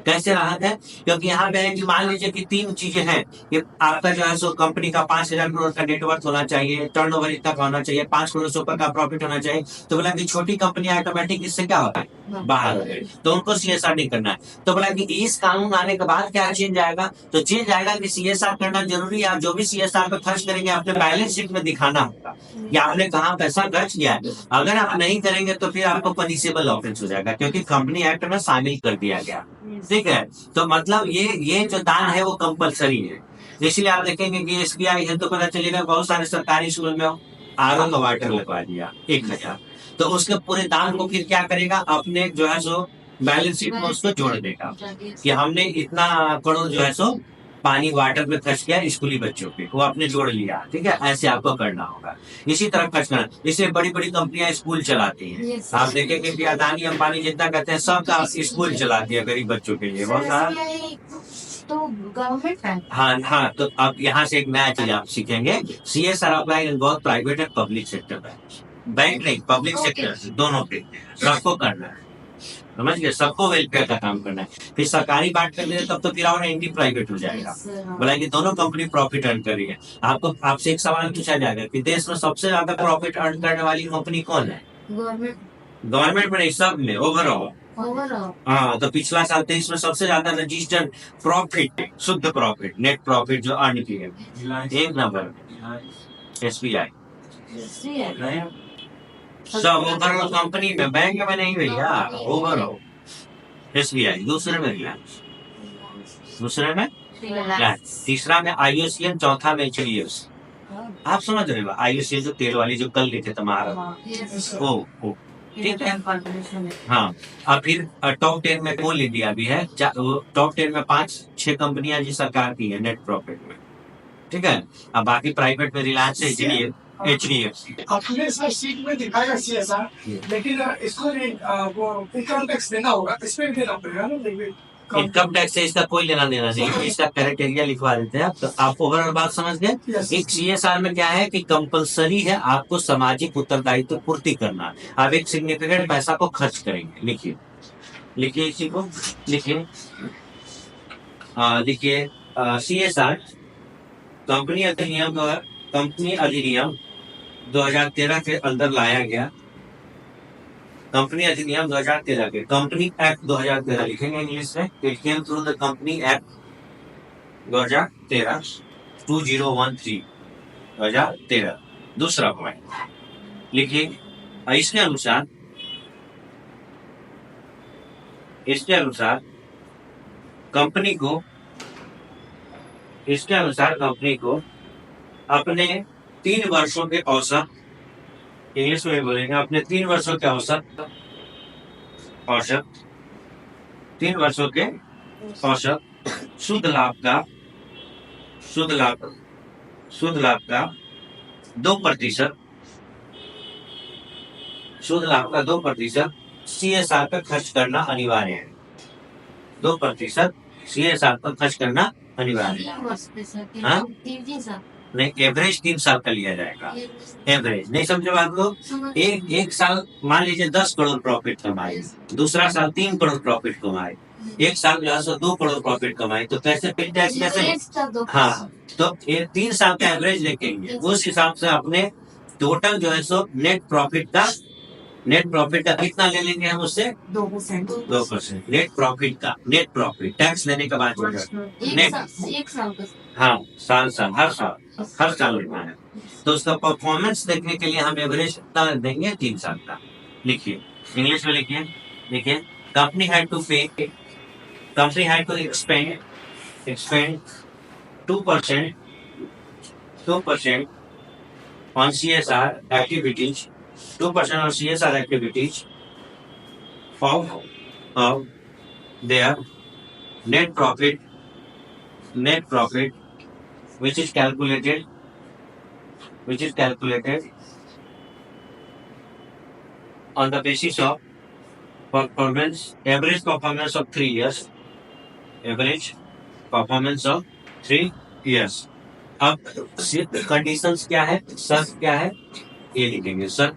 कैसे राहत है? क्योंकि यहाँ पे है कि मान लीजिए कि 3 चीजें हैं कि आपका जो है सो कंपनी का 5,000 करोड़ का नेटवर्थ होना चाहिए, टर्नओवर इतना का होना चाहिए, 5 करोड़ से ऊपर का प्रॉफिट होना चाहिए। तो बोला कि छोटी कंपनी ऑटोमेटिक इससे क्या होता है, बाहर हो गई, तो उनको सीएसआर नहीं करना है। तो बोला कि इस कानून आने के बाद क्या चेंज आएगा? तो चेंज आएगा कि सीएसआर करना जरूरी है। आप जो भी सीएसआर पे खर्च करेंगे आपने बैलेंस शीट में दिखाना होगा कि आपने कहाँ पैसा खर्च किया है। अगर आप नहीं करेंगे तो फिर आपको पनिशेबल ऑफेंस हो जाएगा, क्योंकि कंपनी एक्ट में शामिल कर दिया गया। ठीक है, तो मतलब ये जो दान है वो कंपलसरी है। इसलिए आप देखेंगे कि एसबीआई है तो पता चलेगा बहुत सारे सरकारी स्कूल में आरओ का वाटर लगवा दिया 1,000, तो उसके पूरे दान को फिर क्या करेगा, अपने जो है सो बैलेंस शीट में उसको जोड़ देगा कि हमने इतना करोड़ जो है सो पानी वाटर पे खर्च किया स्कूली बच्चों पे, वो आपने जोड़ लिया। ठीक है, ऐसे आपको करना होगा, इसी तरह खर्च करना। इसलिए बड़ी बड़ी कंपनियां स्कूल चलाती हैं। आप देखेंगे कि अदानी अंबानी जितना कहते हैं सब का स्कूल चलाती है गरीब बच्चों के लिए बहुत सारा। तो गवर्नमेंट है। हाँ, तो अब यहाँ से एक नया चीज आप सीखेंगे, सीएसआर अप्लाई इन बहुत प्राइवेट एंड पब्लिक सेक्टर में, बैंक नहीं पब्लिक सेक्टर दोनों पे सबको करना है। समझ गए, सबको वेलफेयर का काम करना है। फिर सरकारी बात कर ले तब तो फिर और एंटी प्राइवेट हो जाएगा। बोला कि दोनों कंपनी प्रॉफिट अर्न कर रही है। आपसे एक सवाल पूछा जाएगा कि देश में सबसे ज्यादा प्रॉफिट अर्न करने वाली कंपनी कौन है? गवर्नमेंट में नहीं, सब में ओवरऑल। हाँ, तो पिछला साल 23 में सबसे ज्यादा रजिस्टर्ड प्रॉफिट, शुद्ध प्रॉफिट, नेट प्रॉफिट जो अर्न किए एक नंबर एसबीआई। सब ओवरऑल कंपनी में, बैंक में नहीं भैया, ओवरऑल एसबीआई। दूसरे में रिलायंस, दूसरे में रिलायंस, तीसरा में आईओसीएल, चौथा में एचडीएफसी। आप समझ रहे हो, आईओसीएल जो तेल वाली जो कल लेते तुम्हारा वो ठीक है। हाँ, और फिर टॉप 10 में कोल इंडिया भी है। टॉप 10 में 5-6 कंपनियां जी सरकार की है नेट प्रॉफिट में। ठीक है, अब बाकी प्राइवेट में रिलायंस, एचडीएफसी। अपने इसमें सीट में दिखाएगा सीएसआर, लेकिन इसको वो इनकम टैक्स देना होगा, इसमें भी देना पड़ेगा ना। इनकम टैक्स से इसका कोई लेना देना नहीं, इसका क्राइटेरिया लिखवा देते हैं। तो आप ओवरऑल बात समझ गए। एक सीएसआर में क्या है कि कंपलसरी है आपको सामाजिक उत्तरदायित्व पूर्ति करना। आप एक सिग्निफिकेंट पैसा को खर्च करेंगे। लिखिए इसी को, लिखिए सीएसआर कंपनी अधिनियम 2013 के अंदर लाया गया। कंपनी अधिनियम 2013 के, कंपनी एक्ट 2013 लिखेंगे इंग्लिश में। It came through the company act 2013 2013 2013। दूसरा पॉइंट लिखिए, इसके अनुसार कंपनी को अपने 3 वर्षों के औसत, इंग्लिश में बोलेंगे, अपने 3 वर्षों के औसत 3 वर्षों के औसत शुद्ध लाभ का 2%, शुद्ध लाभ का 2% सीएसआर पर खर्च करना अनिवार्य है। 2% सीएसआर पर खर्च करना अनिवार्य है। हाँ? नहीं, एवरेज 3 साल का लिया जाएगा। एवरेज नहीं समझे बात को। एक साल मान लीजिए 10 करोड़ प्रॉफिट कमाए, दूसरा साल 3 करोड़ प्रॉफिट कमाए, एक साल जो है 2 करोड़ प्रॉफिट कमाए, तो कैसे फिर टैक्स कैसे? हाँ, तो 3 साल का एवरेज लेंगे, उस हिसाब से अपने टोटल जो है सो नेट प्रॉफिट का कितना ले लेंगे हम उससे? 2%। नेट प्रॉफिट टैक्स लेने के बाद एक साल का। हाँ, हर साल लेना है। तो उसका परफॉर्मेंस देखने के लिए हम एवरेज कितना देंगे? 3 साल का। लिखिए इंग्लिश में, लिखिए company had to expand 2% on CSR activities, 2% on CSR activities of their net profit, which is calculated on the basis of average performance of 3 years. Average performance of 3 years. अब conditions क्या है, शर्त क्या है, ये लिखेंगे। शर्त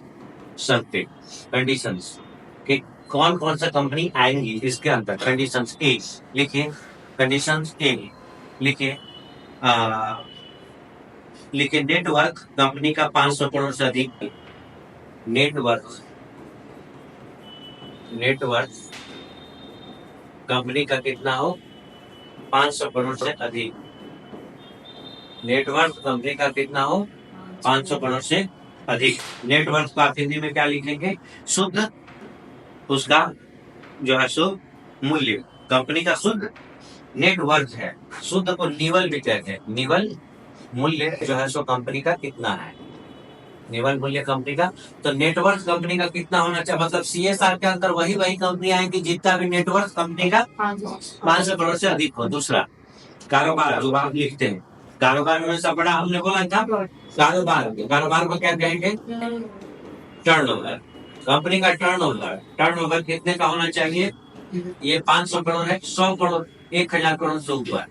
कंडीशंस कि कौन कौन सा कंपनी आएंगी इसके अंदर। कंडीशन ए लिखिए, कंडीशन ए लिखिए, लिखिए नेटवर्क कंपनी का 500 करोड़ से अधिक, नेटवर्क कंपनी का कितना हो, 500 करोड़ से अधिक, नेटवर्क कंपनी का कितना हो, 500 करोड़ से अधिक। नेटवर्क को आप हिंदी में क्या लिखेंगे, शुद्ध उसका जो है सो मूल्य, कंपनी का शुद्ध नेटवर्क है, शुद्ध को निवल भी कहते हैं, निवल मूल्य जो है सो कंपनी का कितना है, निवल मूल्य कंपनी का। तो नेटवर्क कंपनी का कितना होना चाहिए, मतलब CSR के अंदर वही कंपनी आएंगी जितना भी नेटवर्क कंपनी का 500 करोड़ से अधिक हो। दूसरा कारोबार, जो आप लिखते हैं कारोबार में सब बड़ा हमने बोला था, कारोबार को क्या कहेंगे, टर्नओवर, कंपनी का टर्नओवर कितने का होना चाहिए, ये 500 करोड़ है, 100 करोड़, 1000 करोड़ से ऊपर,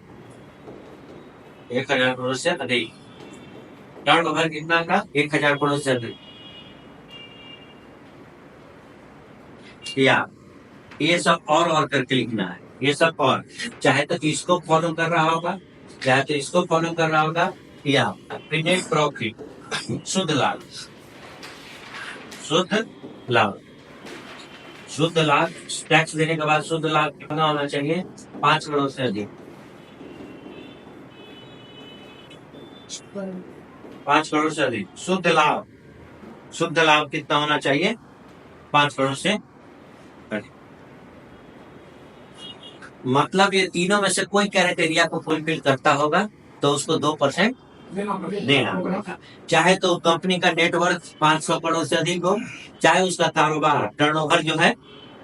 1000 करोड़ से अधिक, टर्नओवर कितना का, 1000 करोड़ से अधिक। या ये सब और करके लिखना है, ये सब और, चाहे तो इसको फॉलो कर रहा होगा, चाहे तो इसको फॉलो कर रहा होगा, या नेट प्रॉफिट, शुद्ध लाभ, शुद्ध लाभ टैक्स देने के बाद शुद्ध लाभ कितना होना चाहिए, 5 करोड़ से अधिक, 5 करोड़ से अधिक शुद्ध लाभ कितना होना चाहिए, 5 करोड़ से अधिक। मतलब ये तीनों में से कोई क्राइटेरिया को फुलफिल करता होगा तो उसको 2% देना होगा, चाहे तो कंपनी का नेटवर्क 500 करोड़ से अधिक हो, चाहे उसका कारोबार टर्नओवर जो है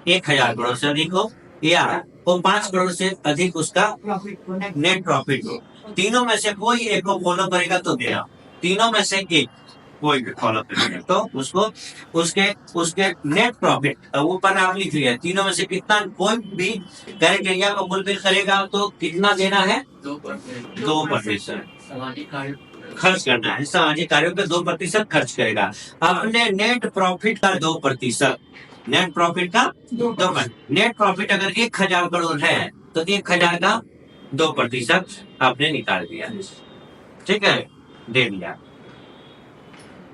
1000 करोड़ से अधिक हो, या वो 5 करोड़ से अधिक उसका नेट प्रॉफिट हो। तीनों में से कोई एक को फॉलो करेगा तो देना, तीनों में से एक कोई भी फॉलो करेगा तो उसको उसके नेट प्रॉफिट ऊपर आप लिख लिया, तीनों में से कितना कोई भी क्राइटेरिया को फुलफिल करेगा तो कितना देना है, 2% खर्च करना है, सामाजिक कार्यों पे 2% खर्च करेगा। अपने नेट प्रॉफिट का 2%, नेट प्रॉफिट का 2%, नेट प्रॉफिट अगर 1000 करोड़ है तो 1000 का 2% आपने निकाल दिया, ठीक है, दे दिया।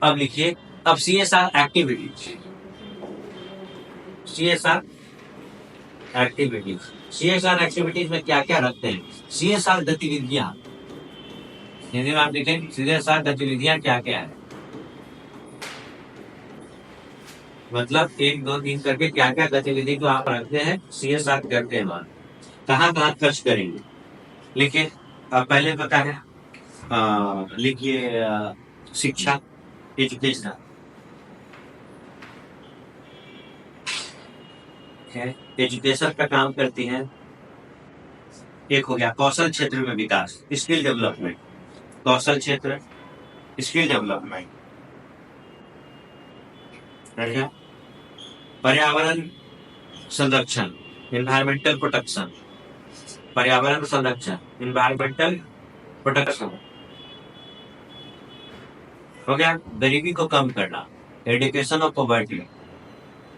अब लिखिए, अब CSR एक्टिविटीज, CSR एक्टिविटीज में क्या क्या रखते हैं, CSR गतिविधियां, हिंदी में आप लिखें CSR गतिविधियां क्या क्या है, मतलब 1 2 3 करके क्या क्या गतिविधि को आप रखते हैं, CSR करते हैं, कहाँ खर्च करेंगे, लिखिए। पहले पता है, लिखिए शिक्षा, एजुकेशन, एजुकेशन का काम करती हैं। एक हो गया कौशल क्षेत्र में विकास, स्किल डेवलपमेंट, कौशल क्षेत्र स्किल डेवलपमेंट, पर्यावरण संरक्षण, एनवायरमेंटल प्रोटेक्शन, पर्यावरण संरक्षण, एनवायरमेंटल प्रोटेक्शन हो गया। गरीबी को कम करना, एजुकेशन ऑफ पॉवर्टी,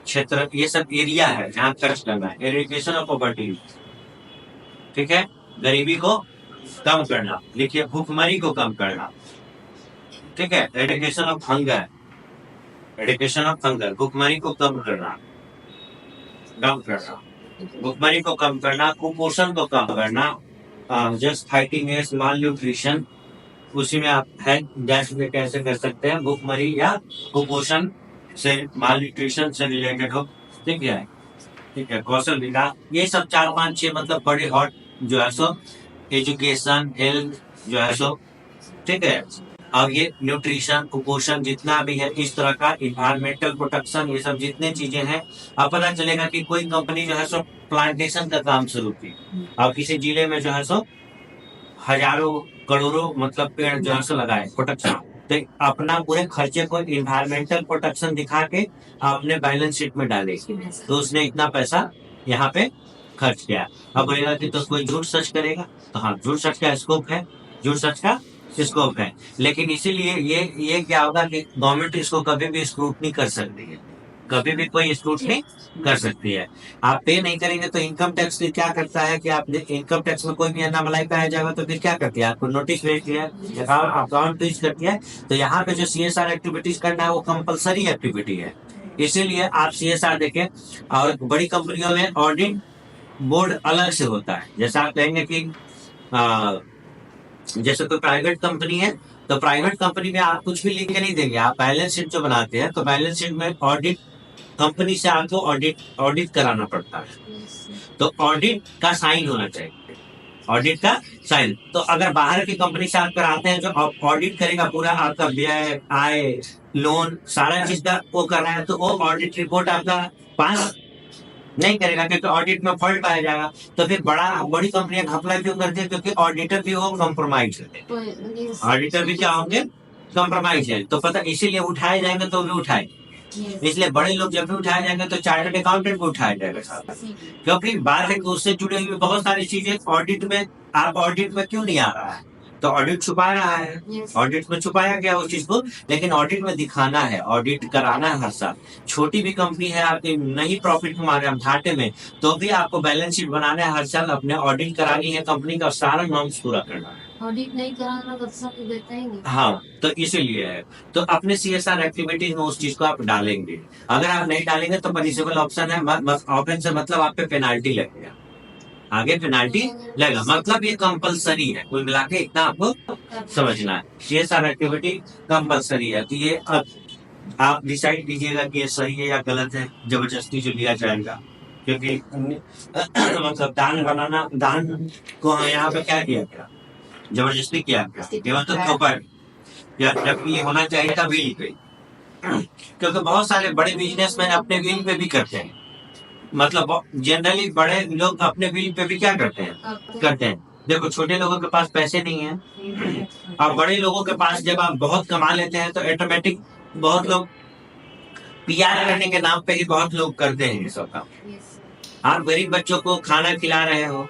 क्षेत्र, ये सब एरिया है जहाँ खर्च करना है, एजुकेशन ऑफ पॉवर्टी, ठीक है। गरीबी को कम करना, लिखिए भूखमरी को कम करना, ठीक है। एजुकेशन ऑफ हंगर, भूखमरी को कम करना, भूखमरी को कम करना, कुपोषण को कम करना, जस्ट फाइटिंग एस माल न्यूट्रिशन, उसी में आप है डैश में कैसे कर सकते हैं, भूखमरी या कुपोषण से, माल न्यूट्रिशन से रिलेटेड हो, ठीक है। कौशल विकास, ये सब 4 5 6 मतलब बड़े हॉट जो है सो, एजुकेशन, हेल्थ जो है सो, ठीक है। अब ये न्यूट्रिशन, कुपोषण जितना भी है, इस तरह का इन्वायरमेंटल प्रोटेक्शन, ये सब जितने चीजें हैं। अब पता चलेगा कि कोई कंपनी जो है सो प्लांटेशन का काम शुरू की, अब किसी जिले में जो है सो हजारों करोड़ों मतलब पेड़ जो है सो लगाए, प्रोटेक्शन, तो अपना पूरे खर्चे को इन्वायरमेंटल प्रोटेक्शन दिखा के आपने बैलेंस शीट में डाले, तो उसने इतना पैसा यहाँ पे खर्च किया। अब बोलेगा कि तो कोई झूठ सच करेगा, तो हाँ, झूठ सच का स्कोप है, स्कोप है, लेकिन इसीलिए ये क्या होगा कि गवर्नमेंट इसको कभी भी स्क्रूटनी कर सकती है, कभी भी कोई स्क्रूटनी कर सकती है। आप पे नहीं करेंगे तो इनकम टैक्स फिर क्या करता है कि आप इनकम टैक्स में कोई भी अनामलाई पाया जाएगा तो फिर क्या करती है, आपको नोटिस भेजती है, अकाउंट फ्रीज करती है। तो यहाँ पे जो CSR एक्टिविटीज करना है वो कंपलसरी एक्टिविटी है। इसीलिए आप CSR देखें, और बड़ी कंपनियों में ऑडिट बोर्ड अलग से होता है। जैसे आप कहेंगे कि जैसे कोई प्राइवेट कंपनी है, तो प्राइवेट कंपनी में आप कुछ भी लिख के नहीं देंगे, आप बैलेंस शीट जो बनाते हैं तो बैलेंस शीट में ऑडिट कंपनी से आपको ऑडिट कराना पड़ता है, तो ऑडिट का साइन होना चाहिए, ऑडिट का साइन। तो अगर बाहर की कंपनी से आप कराते हैं जो ऑडिट करेगा पूरा आपका व्यय, आय, लोन, सारा चीज का वो कर रहा है, तो वो ऑडिट रिपोर्ट आपका पास नहीं करेगा, क्योंकि ऑडिट में फॉल्ट पाया जाएगा। तो फिर बड़ी कंपनियां घपला क्यों करती है, क्योंकि ऑडिटर भी वो कंप्रोमाइज है, ऑडिटर भी क्या होंगे, कंप्रोमाइज है। तो पता, इसीलिए उठाए जाएंगे तो भी उठाए, इसलिए बड़े लोग जब भी उठाए जाएंगे तो चार्टर्ड अकाउंटेंट को उठाया जाएगा साथ, क्योंकि बात है कि उससे जुड़ी हुई बहुत सारी चीजें ऑडिट में, आप ऑडिट में क्यों नहीं आ रहा है, तो ऑडिट छुपा रहा है, ऑडिट में छुपाया गया उस चीज को, लेकिन ऑडिट में दिखाना है, ऑडिट कराना है हर साल। छोटी भी कंपनी है आपकी, नहीं प्रॉफिट कमा रहे, हम घाटे में, तो भी आपको बैलेंस शीट बनाना है हर साल, अपने ऑडिट करानी है, कंपनी का सारा नॉर्म्स पूरा करना है। ऑडिट नहीं कराना तो सब देता ही नहीं। हाँ, तो इसीलिए है, तो अपने CSR एक्टिविटीज में उस चीज को आप डालेंगे। अगर आप नहीं डालेंगे तो पनिशेबल ऑप्शन है, ऑफेंस से मतलब आप पे पेनाल्टी लगेगा, आगे पेनाल्टी लगेगा, मतलब ये कंपलसरी है। कुल मिला के इतना आपको समझना है, CSR एक्टिविटी कंपलसरी है। तो ये आप डिसाइड कीजिएगा कि ये सही है या गलत है, जबरदस्ती जो लिया जाएगा, क्योंकि मतलब दान को यहाँ पे क्या किया गया, जबरदस्ती किया गया, केवल तो थोपा, या जबकि ये होना चाहिए था व्हील पे, क्योंकि बहुत सारे बड़े बिजनेसमैन अपने व्हील पे भी करते हैं, मतलब जनरली बड़े लोग अपने व्हील पे भी क्या करते हैं। देखो, छोटे लोगों के पास पैसे नहीं है, और बड़े लोगों के पास जब आप बहुत कमा लेते हैं तो ऑटोमेटिक बहुत लोग PR करने के नाम पे ही बहुत लोग करते हैं ये सब काम। आप गरीब बच्चों को खाना खिला रहे हो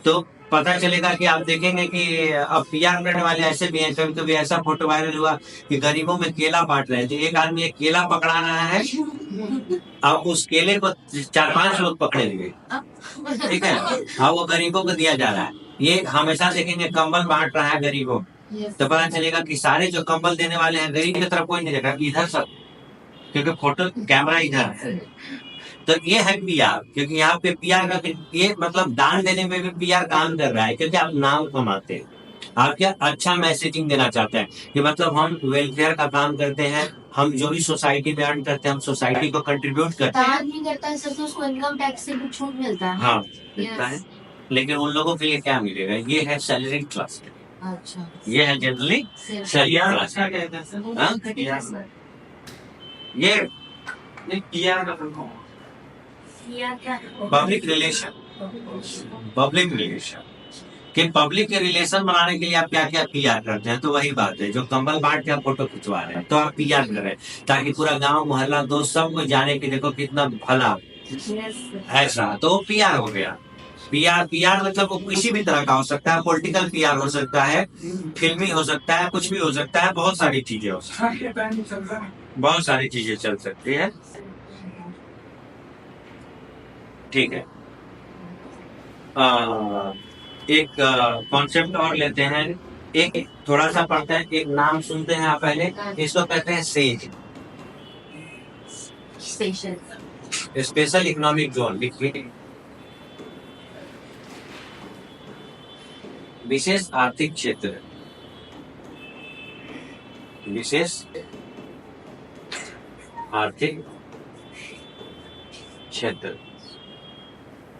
तो पता चलेगा कि आप देखेंगे कि अब PR करने वाले ऐसे भी हैं, कभी कभी ऐसा फोटो वायरल हुआ कि गरीबों में केला बांट रहे थे, एक आदमी एक केला पकड़ा रहा है, अब उस केले को 4-5 लोग पकड़ेंगे, ठीक है, अब वो गरीबों को दिया जा रहा है। ये हमेशा देखेंगे कंबल बांट रहा है गरीबों, तो पता चलेगा कि सारे जो कंबल देने वाले हैं गरीब की तरफ कोई नहीं देखा, इधर सब, क्योंकि फोटो कैमरा इधर है। तो ये है PR, क्योंकि यहाँ पे PR का ये मतलब दान देने में भी PR काम कर रहा है, क्योंकि आप नाम कमाते हैं, आप क्या अच्छा मैसेजिंग देना चाहते हैं कि मतलब हम वेलफेयर का काम करते हैं, हम जो भी सोसाइटी में अर्न करते हैं हम सोसाइटी को कंट्रीब्यूट करते हैं। दान नहीं करता है सर तो उसको इनकम टैक्स से भी छूट मिलता है। हाँ, मिलता है, लेकिन उन लोगों के लिए क्या मिलेगा, ये है सैलरी ट्रस्ट, अच्छा, ये है जनरली सैलरी ट्रस्ट। ये PR का पब्लिक रिलेशन कि पब्लिक के रिलेशन बनाने के लिए आप क्या क्या PR करते हैं, तो वही बात है, जो कंबल बांट के आप फोटो खिंचवा रहे हैं तो आप PR कर रहे हैं, ताकि पूरा गांव मोहल्ला दोस्त सबको जाने की देखो कितना भला ऐसा, तो PR हो गया। PR मतलब वो किसी भी तरह का हो सकता है, पॉलिटिकल PR हो सकता है, फिल्मी हो सकता है, कुछ भी हो सकता है, बहुत सारी चीजें हो सकती है, बहुत सारी चीजें चल सकती है, ठीक है। एक कॉन्सेप्ट और लेते हैं, एक थोड़ा सा पढ़ते हैं, एक नाम सुनते हैं आप पहले, इसको कहते हैं सेज, स्पेशल इकोनॉमिक जोन, विशेष आर्थिक क्षेत्र, विशेष आर्थिक क्षेत्र,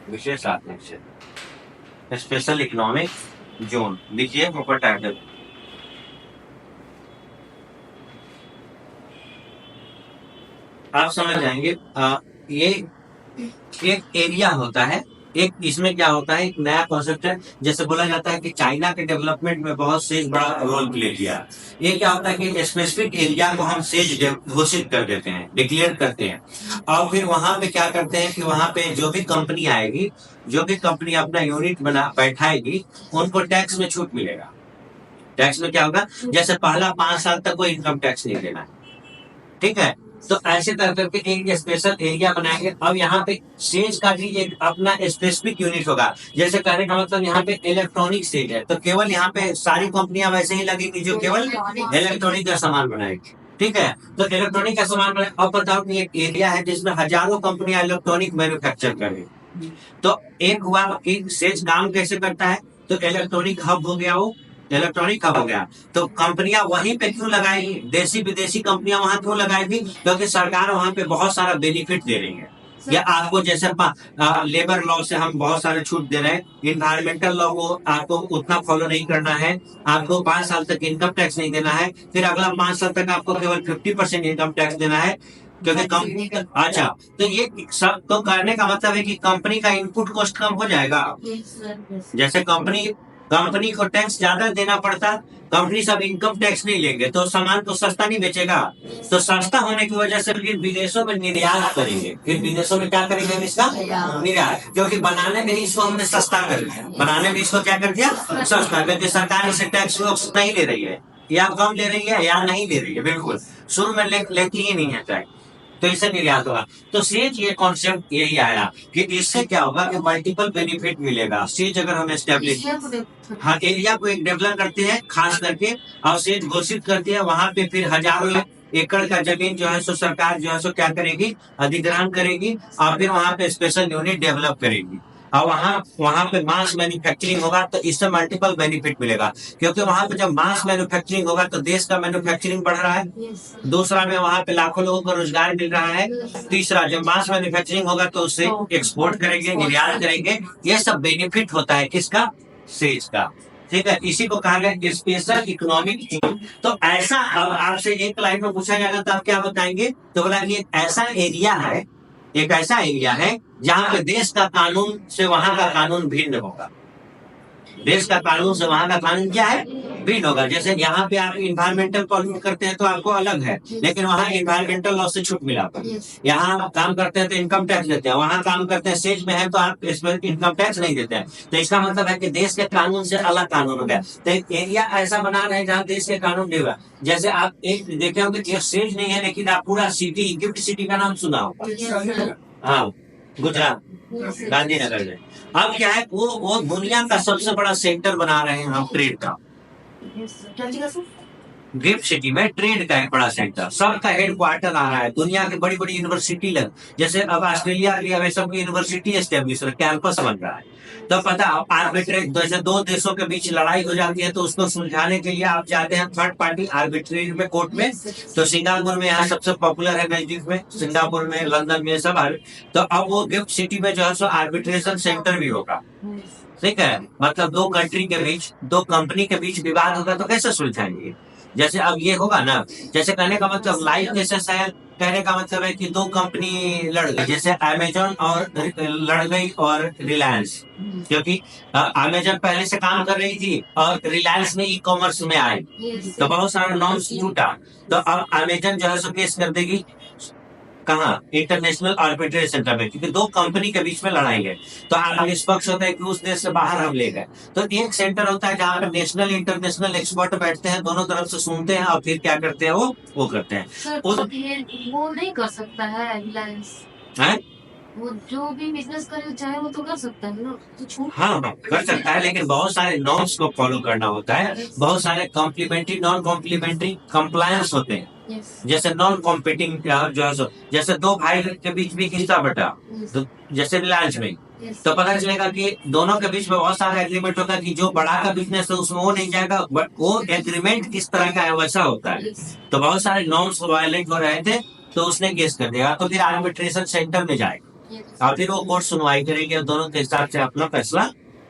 विशेष आर्थिक क्षेत्र, स्पेशल इकोनॉमिक जोन, लिखिए प्रॉपर टाइटल। आप समझ जाएंगे, ये एक एरिया होता है, एक इसमें क्या होता है, एक नया कॉन्सेप्ट है, जैसे बोला जाता है कि चाइना के डेवलपमेंट में बहुत सेज बड़ा रोल प्ले किया। ये क्या होता है कि स्पेसिफिक एरिया को हम सेज घोषित कर देते हैं, डिक्लेयर करते हैं, और फिर वहां पे क्या करते हैं कि वहां पे जो भी कंपनी आएगी, जो भी कंपनी अपना यूनिट बैठाएगी, उनको टैक्स में छूट मिलेगा। टैक्स में क्या होगा, जैसे पहला 5 साल तक कोई इनकम टैक्स नहीं देना है, ठीक है, तो ऐसे तरह करके एक स्पेशल एरिया बनाएंगे। अब यहाँ पे सेज का भी एक अपना स्पेसिफिक यूनिट होगा। जैसे कहने का मतलब यहाँ पे इलेक्ट्रॉनिक सेज है, तो केवल यहाँ पे सारी कंपनियां वैसे ही लगेंगी जो केवल इलेक्ट्रॉनिक का सामान बनाएगी। ठीक है, तो इलेक्ट्रॉनिक का सामान बनाए। अब बताओ कि एक एरिया है जिसमें हजारों कंपनियां इलेक्ट्रॉनिक मैन्युफैक्चर कर रही, तो एक हुआ कि सेज काम कैसे करता है। तो इलेक्ट्रॉनिक हब हो गया, वो इलेक्ट्रॉनिक हब हो गया। तो कंपनियां वहीं पे क्यों लगाएगी, देशी विदेशी कंपनियां वहां क्यों लगाएगी, क्योंकि सरकार वहां पे बहुत सारा बेनिफिट दे रही है। या आपको जैसे लेबर लॉ से हम बहुत सारे छूट दे रहे हैं, इन्वायरमेंटल लॉ को आपको उतना फॉलो नहीं करना है, आपको 5 साल तक इनकम टैक्स नहीं देना है, फिर अगला 5 साल तक आपको केवल 50% इनकम टैक्स देना है, क्योंकि कंपनी का अच्छा। तो ये सब तो करने का मतलब है कि कंपनी का इनपुट कॉस्ट कम हो जाएगा। जैसे कंपनी को टैक्स ज्यादा देना पड़ता, कंपनी सब इनकम टैक्स नहीं लेंगे तो सामान तो सस्ता नहीं बेचेगा। तो सस्ता होने की वजह से फिर विदेशों में निर्यात करेंगे। फिर विदेशों में क्या करेंगे, इसका निर्यात, क्योंकि बनाने में इसको हमने सस्ता कर दिया। बनाने में इसको क्या कर दिया, सस्ता, क्योंकि सरकार इसे टैक्स नहीं ले रही है, या कम ले रही है या नहीं ले रही है, बिल्कुल शुरू में लेती ही नहीं है टैक्स, तो इसे निर्यात होगा। तो सेज ये कॉन्सेप्ट यही आया कि इससे क्या होगा कि मल्टीपल बेनिफिट मिलेगा। सेज अगर हम एस्टेब्लिश हाँ एरिया को एक डेवलप करते हैं खास करके, और सेज घोषित करते हैं, वहां पे फिर हजारों एकड़ का जमीन जो है सो सरकार जो है सो क्या करेगी, अधिग्रहण करेगी, और फिर वहां पे स्पेशल यूनिट डेवलप करेगी। और वहां पे मास मैन्युफैक्चरिंग होगा, तो इससे मल्टीपल बेनिफिट मिलेगा, क्योंकि वहां पे जब मास मैन्युफैक्चरिंग होगा तो देश का मैन्युफैक्चरिंग बढ़ रहा है, दूसरा में वहां पे लाखों लोगों को रोजगार मिल रहा है, तीसरा जब मास मैन्युफैक्चरिंग होगा तो उससे एक्सपोर्ट करेंगे, निर्यात करेंगे। ये सब बेनिफिट होता है किसका, सेज का। ठीक है, इसी को कहा गया स्पेशल इकोनॉमिक जोन। तो ऐसा अब आपसे एक लाइन में पूछा जाएगा तो आप क्या बताएंगे, तो बोला कि एक ऐसा एरिया है जहाँ पे देश का कानून से वहां का कानून भिन्न होगा। देश का कानून से वहां का कानून क्या है, भिन्न होगा। जैसे यहाँ पे आप इन्वायरमेंटल पॉल्यूट करते हैं तो आपको अलग है, लेकिन वहाँ इन्वायरमेंटल लॉ से छूट मिला। यहाँ काम करते हैं तो इनकम टैक्स देते हैं, वहाँ काम करते हैं सेज में है तो आप इसमें इनकम टैक्स नहीं देते हैं। तो इसका मतलब है कि देश के कानून से अलग कानून हो गया। तो एक एरिया ऐसा बना रहे हैं जहाँ देश के कानून नहीं हुआ। जैसे आप एक देखे होंगे कि सेज नहीं है, लेकिन आप पूरा सिटी, गिफ्ट सिटी का नाम सुना होगा, हाँ गुजरात गांधीनगर में। अब क्या है, वो दुनिया का सबसे बड़ा सेंटर बना रहे हैं हम ट्रेड का। गिफ्ट सिटी में ट्रेड का एक बड़ा सेंटर, सबका हेडक्वार्टर आ रहा है, दुनिया की बड़ी बड़ी यूनिवर्सिटी लग, जैसे अब ऑस्ट्रेलिया की सब यूनिवर्सिटी एस्टेब्लिश कैंपस बन रहा है। तो पता आर्बिट्रेट, जैसे दो देशों के बीच लड़ाई हो जाती है तो उसको सुलझाने के लिए आप जाते हैं थर्ड पार्टी आर्बिट्रेट में, कोर्ट में। तो सिंगापुर में यहाँ सबसे पॉपुलर है, नजदीक में सिंगापुर में, लंदन में सब। तो अब वो गिफ्ट सिटी में जो है सो आर्बिट्रेशन सेंटर भी होगा। ठीक है, मतलब दो कंट्री के बीच, दो कंपनी के बीच विवाद होगा तो कैसे सुलझाएंगे। जैसे अब ये होगा ना, जैसे कहने का मतलब लाइव केसेस है, कहने का मतलब है कि दो कंपनी लड़ गई, जैसे अमेजन और लड़ गई और रिलायंस, क्योंकि अमेजन पहले से काम कर रही थी और रिलायंस में ई कॉमर्स में आई, तो बहुत सारा नॉर्म्स टूटा। तो अब अमेजन जो है सो केस कर देगी कहाँ, इंटरनेशनल आर्बिट्रेज सेंटर में, क्योंकि दो कंपनी के बीच में लड़ाई है। तो आप निष्पक्ष होता है कि उस देश से बाहर हम ले गए। तो एक सेंटर होता है जहाँ पर नेशनल इंटरनेशनल एक्सपर्ट बैठते हैं, दोनों तरफ से सुनते हैं और फिर क्या करते हैं, वो करते हैं। सर, वो नहीं कर सकता है रिलायंस, वो जो भी बिजनेस करे चाहे वो तो कर सकता है ना, तो छूट हाँ कर सकता है, लेकिन बहुत सारे नॉर्म्स को फॉलो करना होता है, बहुत सारे कॉम्प्लीमेंट्री नॉन कॉम्प्लीमेंट्री कंप्लायंस होते हैं। जैसे नॉन कॉम्पिटिंग जो है, जैसे दो भाई के बीच भी हिस्सा बटा, तो जैसे रिलायंस में, तो पता चलेगा कि दोनों के बीच में बहुत सारा एग्रीमेंट होगा कि जो बड़ा का बिजनेस है उसमें वो नहीं जाएगा, बट वो एग्रीमेंट किस तरह का है वैसा होता है। तो बहुत सारे नॉर्म्स वायलेट हो रहे थे तो उसने केस कर दिया, तो फिर आर्बिट्रेशन सेंटर में जाएगा और फिर वो कोर्ट सुनवाई करेंगे और दोनों के हिसाब से अपना फैसला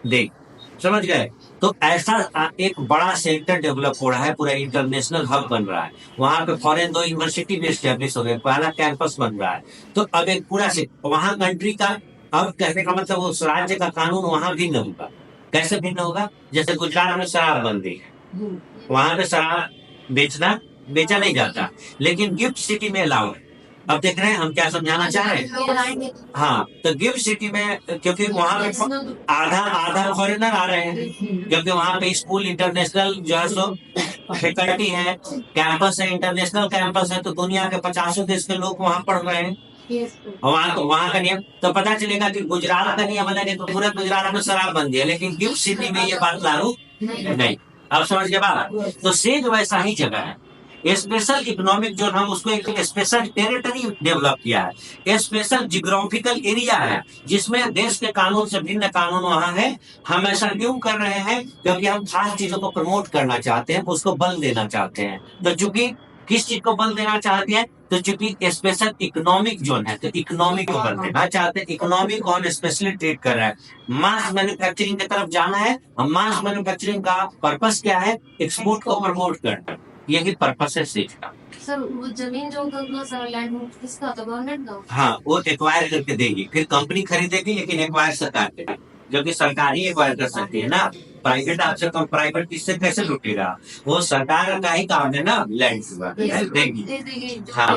देंगे। समझ गए। तो ऐसा एक बड़ा सेंटर डेवलप हो रहा है, पूरा इंटरनेशनल हब बन रहा है। वहां पे फॉरेन दो यूनिवर्सिटी भी स्टैब्लिश हो गए, पहला कैंपस बन रहा है। तो अब एक पूरा से वहां कंट्री का, अब कहने का मतलब उस राज्य का कानून वहां भिन्न होगा। कैसे भिन्न होगा, जैसे गुजरात में शराबबंदी है, वहां पे शराब बेचा नहीं जाता, लेकिन गिफ्ट सिटी में अलाउड। अब देख रहे हैं हम क्या समझाना चाह रहे हैं। हाँ, तो गिफ्ट सिटी में क्योंकि वहाँ पे आधा फॉरेनर आ रहे हैं, क्योंकि वहाँ पे स्कूल इंटरनेशनल जो है सो फैकल्टी है, कैंपस है, इंटरनेशनल कैंपस है, तो दुनिया के 50 देश के लोग वहाँ पढ़ रहे हैं। और वहाँ का नियम तो पता चलेगा कि गुजरात का नियम अलग है, तो पूरा गुजरात में शराबबंदी है, लेकिन गिफ्ट सिटी में ये बात लागू नहीं। अब समझ के बाद, तो सेज वैसा ही जगह है। स्पेशल इकोनॉमिक जोन, हम उसको एक स्पेशल टेरिटरी डेवलप किया है, स्पेशल जियोग्राफिकल एरिया है, जिसमें देश के कानून से भिन्न कानून वहाँ है। हम ऐसा क्यों कर रहे हैं? क्योंकि हम खास चीजों को प्रमोट करना चाहते हैं, उसको बल देना चाहते हैं। तो चूंकि किस चीज को बल देना चाहते हैं? तो चूंकि स्पेशल इकोनॉमिक जोन है, तो इकोनॉमिक को बल देना चाहते हैं। इकोनॉमिक को हम स्पेशली ट्रीट कर रहा है। मास मैन्युफैक्चरिंग की तरफ जाना है। मास मैन्युफैक्चरिंग का पर्पस क्या है? एक्सपोर्ट को प्रमोट करना, यही पर्पस है सेज का। सर वो जमीन जो होगा सर लैंड किसका तो गवर्नमेंट का? हाँ, वो एक्वायर करके देगी, फिर कंपनी खरीदेगी, लेकिन एक्वायर सरकार करेगी, जो कि सरकार ही एक्वायर कर सकती है ना। प्राइवेट आपसे कम, प्राइवेट किससे कैसे लुटेगा? वो सरकार का ही काम है ना, लैंड देगी। हाँ,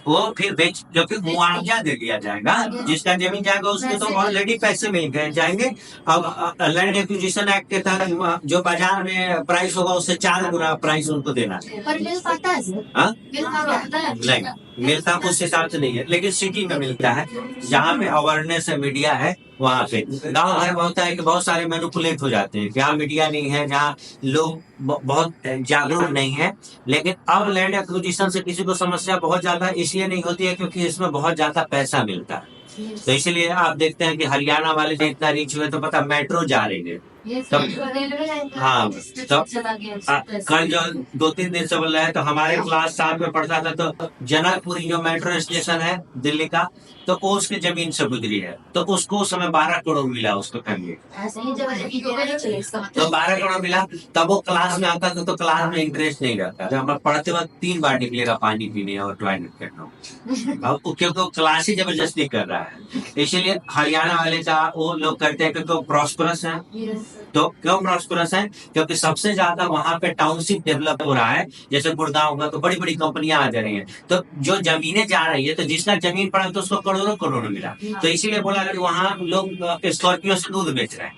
वो फिर बेच, जो कि मुआवजा दे दिया जाएगा। जिसका जमीन जाएगा उसको तो ऑलरेडी पैसे मिल गए जाएंगे। अब लैंड एक्विजिशन एक्ट के तहत जो बाजार में प्राइस होगा उससे 4 गुना प्राइस उनको देना है। पर मिल पाता है सर? हाँ? मिल पाता है? नहीं मिलता उस हिसाब से नहीं है, लेकिन सिटी में मिलता है, जहाँ पे अवेयरनेस है, मीडिया है। वहाँ पे गाँव घर में होता है कि बहुत सारे मैनिपुलेट हो जाते हैं, जहाँ मीडिया नहीं है, जहाँ लोग बहुत जागरूक नहीं है। लेकिन अब लैंड एक्विजिशन से किसी को समस्या बहुत ज्यादा इसलिए नहीं होती है क्योंकि इसमें बहुत ज्यादा पैसा मिलता है। तो इसलिए आप देखते हैं कि हरियाणा वाले जो इतना रीच हुए, तो पता मेट्रो जा रही है। हाँ, तो कल जो 2-3 दिन से बोल रहा है, तो हमारे क्लास 7 में पढ़ता था, तो जनकपुरी जो मेट्रो स्टेशन है दिल्ली का, तो वो उसकी जमीन से गुजरी है, तो उसको उस समय 12 करोड़ मिला उसको कहिए। तो 12 करोड़ मिला, तब वो क्लास में आता था, तो क्लास में इंटरेस्ट नहीं रहता। जब हम पढ़ते वक्त 3 बार निकलेगा पानी पीने और टॉयलेट करना, अब क्योंकि वो क्लास ही जबरदस्ती कर रहा है। इसलिए हरियाणा वाले का वो लोग करते हैं क्योंकि वो प्रॉस्परस है। तो क्यों प्रॉस्परस है? क्योंकि सबसे ज्यादा वहां पे टाउनशिप डेवलप हो रहा है। जैसे गुड़गांव का, तो बड़ी बड़ी कंपनियां आ जा रही हैं, तो जो जमीनें जा रही है, तो जिसका जमीन पड़ा तो उसको करोड़ों करोड़ मिला। तो इसीलिए बोला कि वहाँ लोग स्कॉर्पियो से दूध बेच रहे हैं।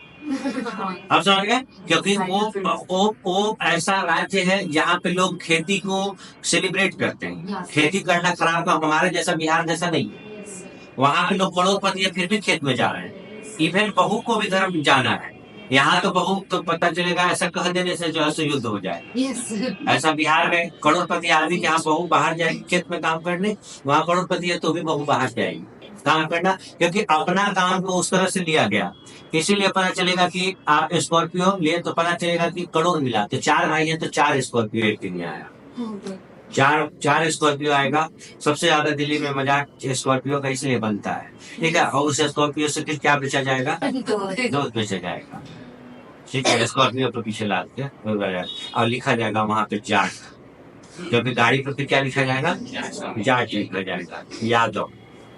अब समझ गए? क्योंकि वो ऐसा राज्य है जहाँ पे लोग खेती को सेलिब्रेट करते हैं। खेती करना खराब काम, हमारे जैसा बिहार जैसा नहीं है। वहाँ पे लोग करोड़पति है, फिर भी खेत में जा रहे हैं। इवन बहू को भी धर्म जाना है। यहाँ तो बहू तो पता चलेगा ऐसा कह देने से जो है सो युद्ध हो जाए। ऐसा बिहार में करोड़पति आदमी के यहाँ बहू बाहर जाएगी खेत में काम करने, वहाँ करोड़पति है तो भी बहू बाहर जाएगी काम करना, क्योंकि अपना काम को उस तरह से लिया गया। इसीलिए पता चलेगा कि आप स्कॉर्पियो लिए तो पता चलेगा कि करोड़ मिला। तो 4 भाई है तो 4 स्कॉर्पियो एक दिन आया, 4 स्कॉर्पियो आएगा। सबसे ज्यादा दिल्ली में मजाक स्कॉर्पियो का इसलिए बनता है, ठीक है। और उस स्कॉर्पियो से फिर क्या बेचा जाएगा? दूध बेचा जाएगा, ठीक है। स्कॉर्पियो को पीछे लाद के और लिखा जाएगा वहां पे जाट, क्योंकि गाड़ी पर फिर क्या लिखा जाएगा? जाट लिखा जाएगा, यादव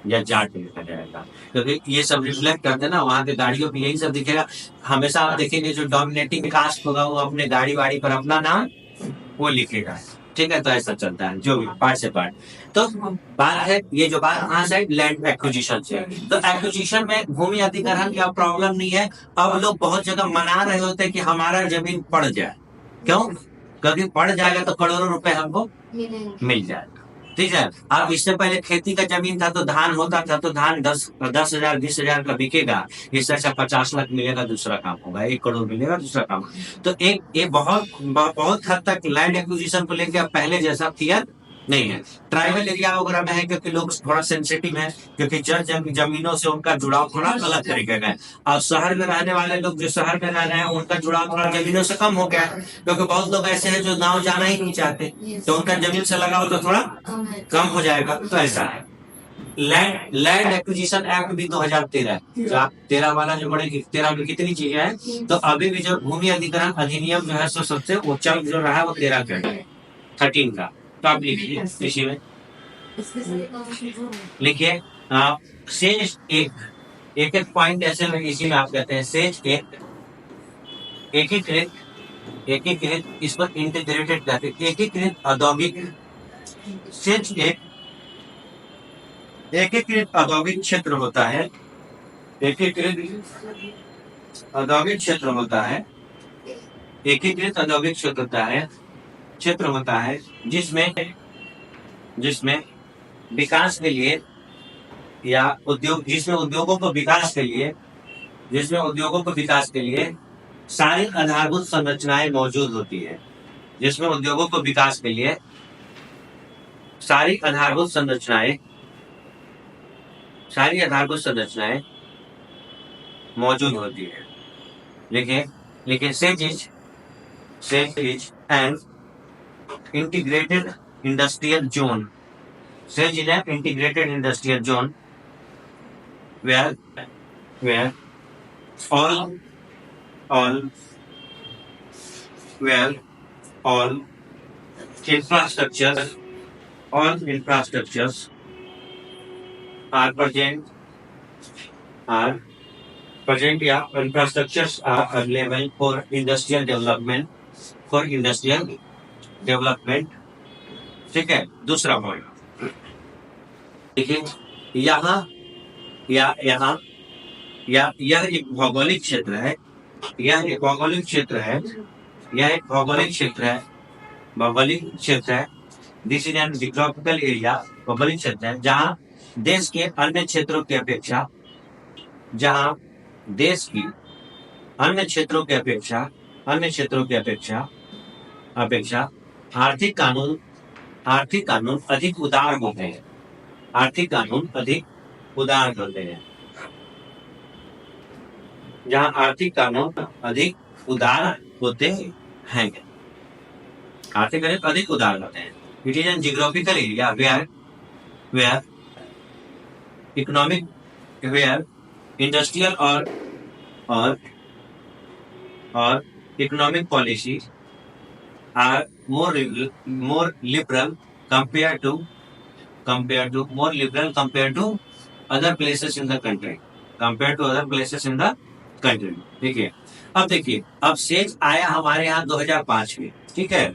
या जाट लिखा जाएगा, क्योंकि ये सब रिफ्लेक्ट करते हैं ना, वहाँ के गाड़ियों पे यही सब दिखेगा। हमेशा आप देखेंगे जो डोमिनेटिंग कास्ट होगा वो अपने गाड़ी वाड़ी पर अपना नाम वो लिखेगा, ठीक है। तो ऐसा चलता है, जो भी पार्ट से पार्ट। तो बात है, ये जो बात कहाँ से, लैंड एक्विजिशन से। तो एक्विजिशन में भूमि अधिग्रहण का प्रॉब्लम नहीं है। अब लोग बहुत जगह मना रहे होते हैं कि हमारा जमीन पड़ जाए। क्यों? क्योंकि पड़ जाएगा तो करोड़ों रुपए हमको मिल जाएगा, ठीक है। अब इससे पहले खेती का जमीन था तो धान होता था, तो धान 10,000 20,000 का बिकेगा। इससे अच्छा 50 लाख मिलेगा, दूसरा काम होगा, 1 करोड़ मिलेगा, दूसरा काम। तो ये बहुत हद तक लैंड एक्विजिशन को लेकर पहले जैसा क्लियर नहीं है। ट्राइबल एरिया वगैरह में है क्योंकि लोग थोड़ा सेंसिटिव है, क्योंकि जमीनों से उनका जुड़ाव थोड़ा अलग तरीके का है। और शहर में रहने वाले लोग जो शहर में रह रहे हैं उनका जुड़ाव थोड़ा जमीनों से कम हो गया है, क्योंकि बहुत लोग ऐसे हैं जो गाँव जाना ही नहीं चाहते, तो उनका जमीन से लगाव तो थोड़ा कम हो जाएगा। तो ऐसा है। लैंड एक्विजिशन एक्ट भी 2013 है। आप 13 वाला जो बड़े 13 में कितनी चीजें हैं, तो अभी भी जो भूमि अधिग्रहण अधिनियम जो है सबसे ऊंचा जो रहा है वो 13 का है, 13 का। तो आप लिखिए इसी में, लिखिए सेज एक पॉइंट ऐसे में इसी में आप कहते हैं सेज एकीकृत इस पर इंटीग्रेटेड कहते हैं, एकीकृत औद्योगिक सेज एकीकृत औद्योगिक क्षेत्र होता है। एकीकृत औद्योगिक क्षेत्र होता है, एकीकृत औद्योगिक क्षेत्र होता है क्षेत्र होता है जिसमें जिसमें विकास के लिए या जिसमें उद्योगों को विकास के लिए सारी आधारभूत संरचनाएं मौजूद होती है, जिसमें उद्योगों को विकास के लिए सारी आधारभूत संरचनाएं मौजूद होती है। लेकिन says is an integrated industrial zone. Says is an integrated industrial zone where all infrastructures are present या infrastructures are available for industrial development ठीक है। दूसरा पॉइंट देखिए, यह एक भौगोलिक क्षेत्र है। This is an geographical area, भौगोलिक क्षेत्र है जहाँ देश के अन्य क्षेत्रों की अपेक्षा आर्थिक कानून अधिक उदार होते हैं। जहाँ आर्थिक कानून अधिक उदार होते हैं। It is an geographical area where industrial और economic policy are more liberal compared to other places in the country. देखिए, अब सेज आया हमारे यहाँ 2005 में, ठीक है।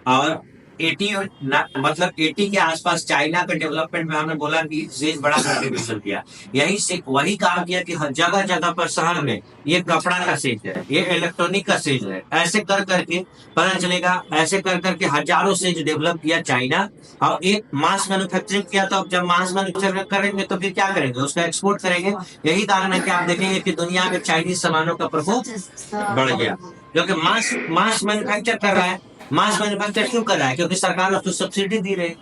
और 80 के आसपास चाइना का डेवलपमेंट में हमने बोला कि सेज बड़ा कंट्रीब्यूशन किया। यही से वही कहा गया कि हर जगह पर शहर में ये कपड़ा का सेज है, ये इलेक्ट्रॉनिक का सेज है। ऐसे कर करके पता चलेगा, ऐसे कर करके हजारों सेज डेवलप किया चाइना, और एक मास मैन्युफैक्चरिंग किया। तो अब जब मास मैन्युफैक्चरिंग करेंगे तो फिर क्या करेंगे, उसका एक्सपोर्ट करेंगे। यही कारण है कि आप देखेंगे कि दुनिया में चाइनीज सामानों का प्रकोप बढ़ गया, क्योंकि मास मैन्युफैक्चर कर रहा है। मास मैन्युफैक्चर क्यों कर रहा है? क्योंकि सरकार उसको सब्सिडी दी रही है,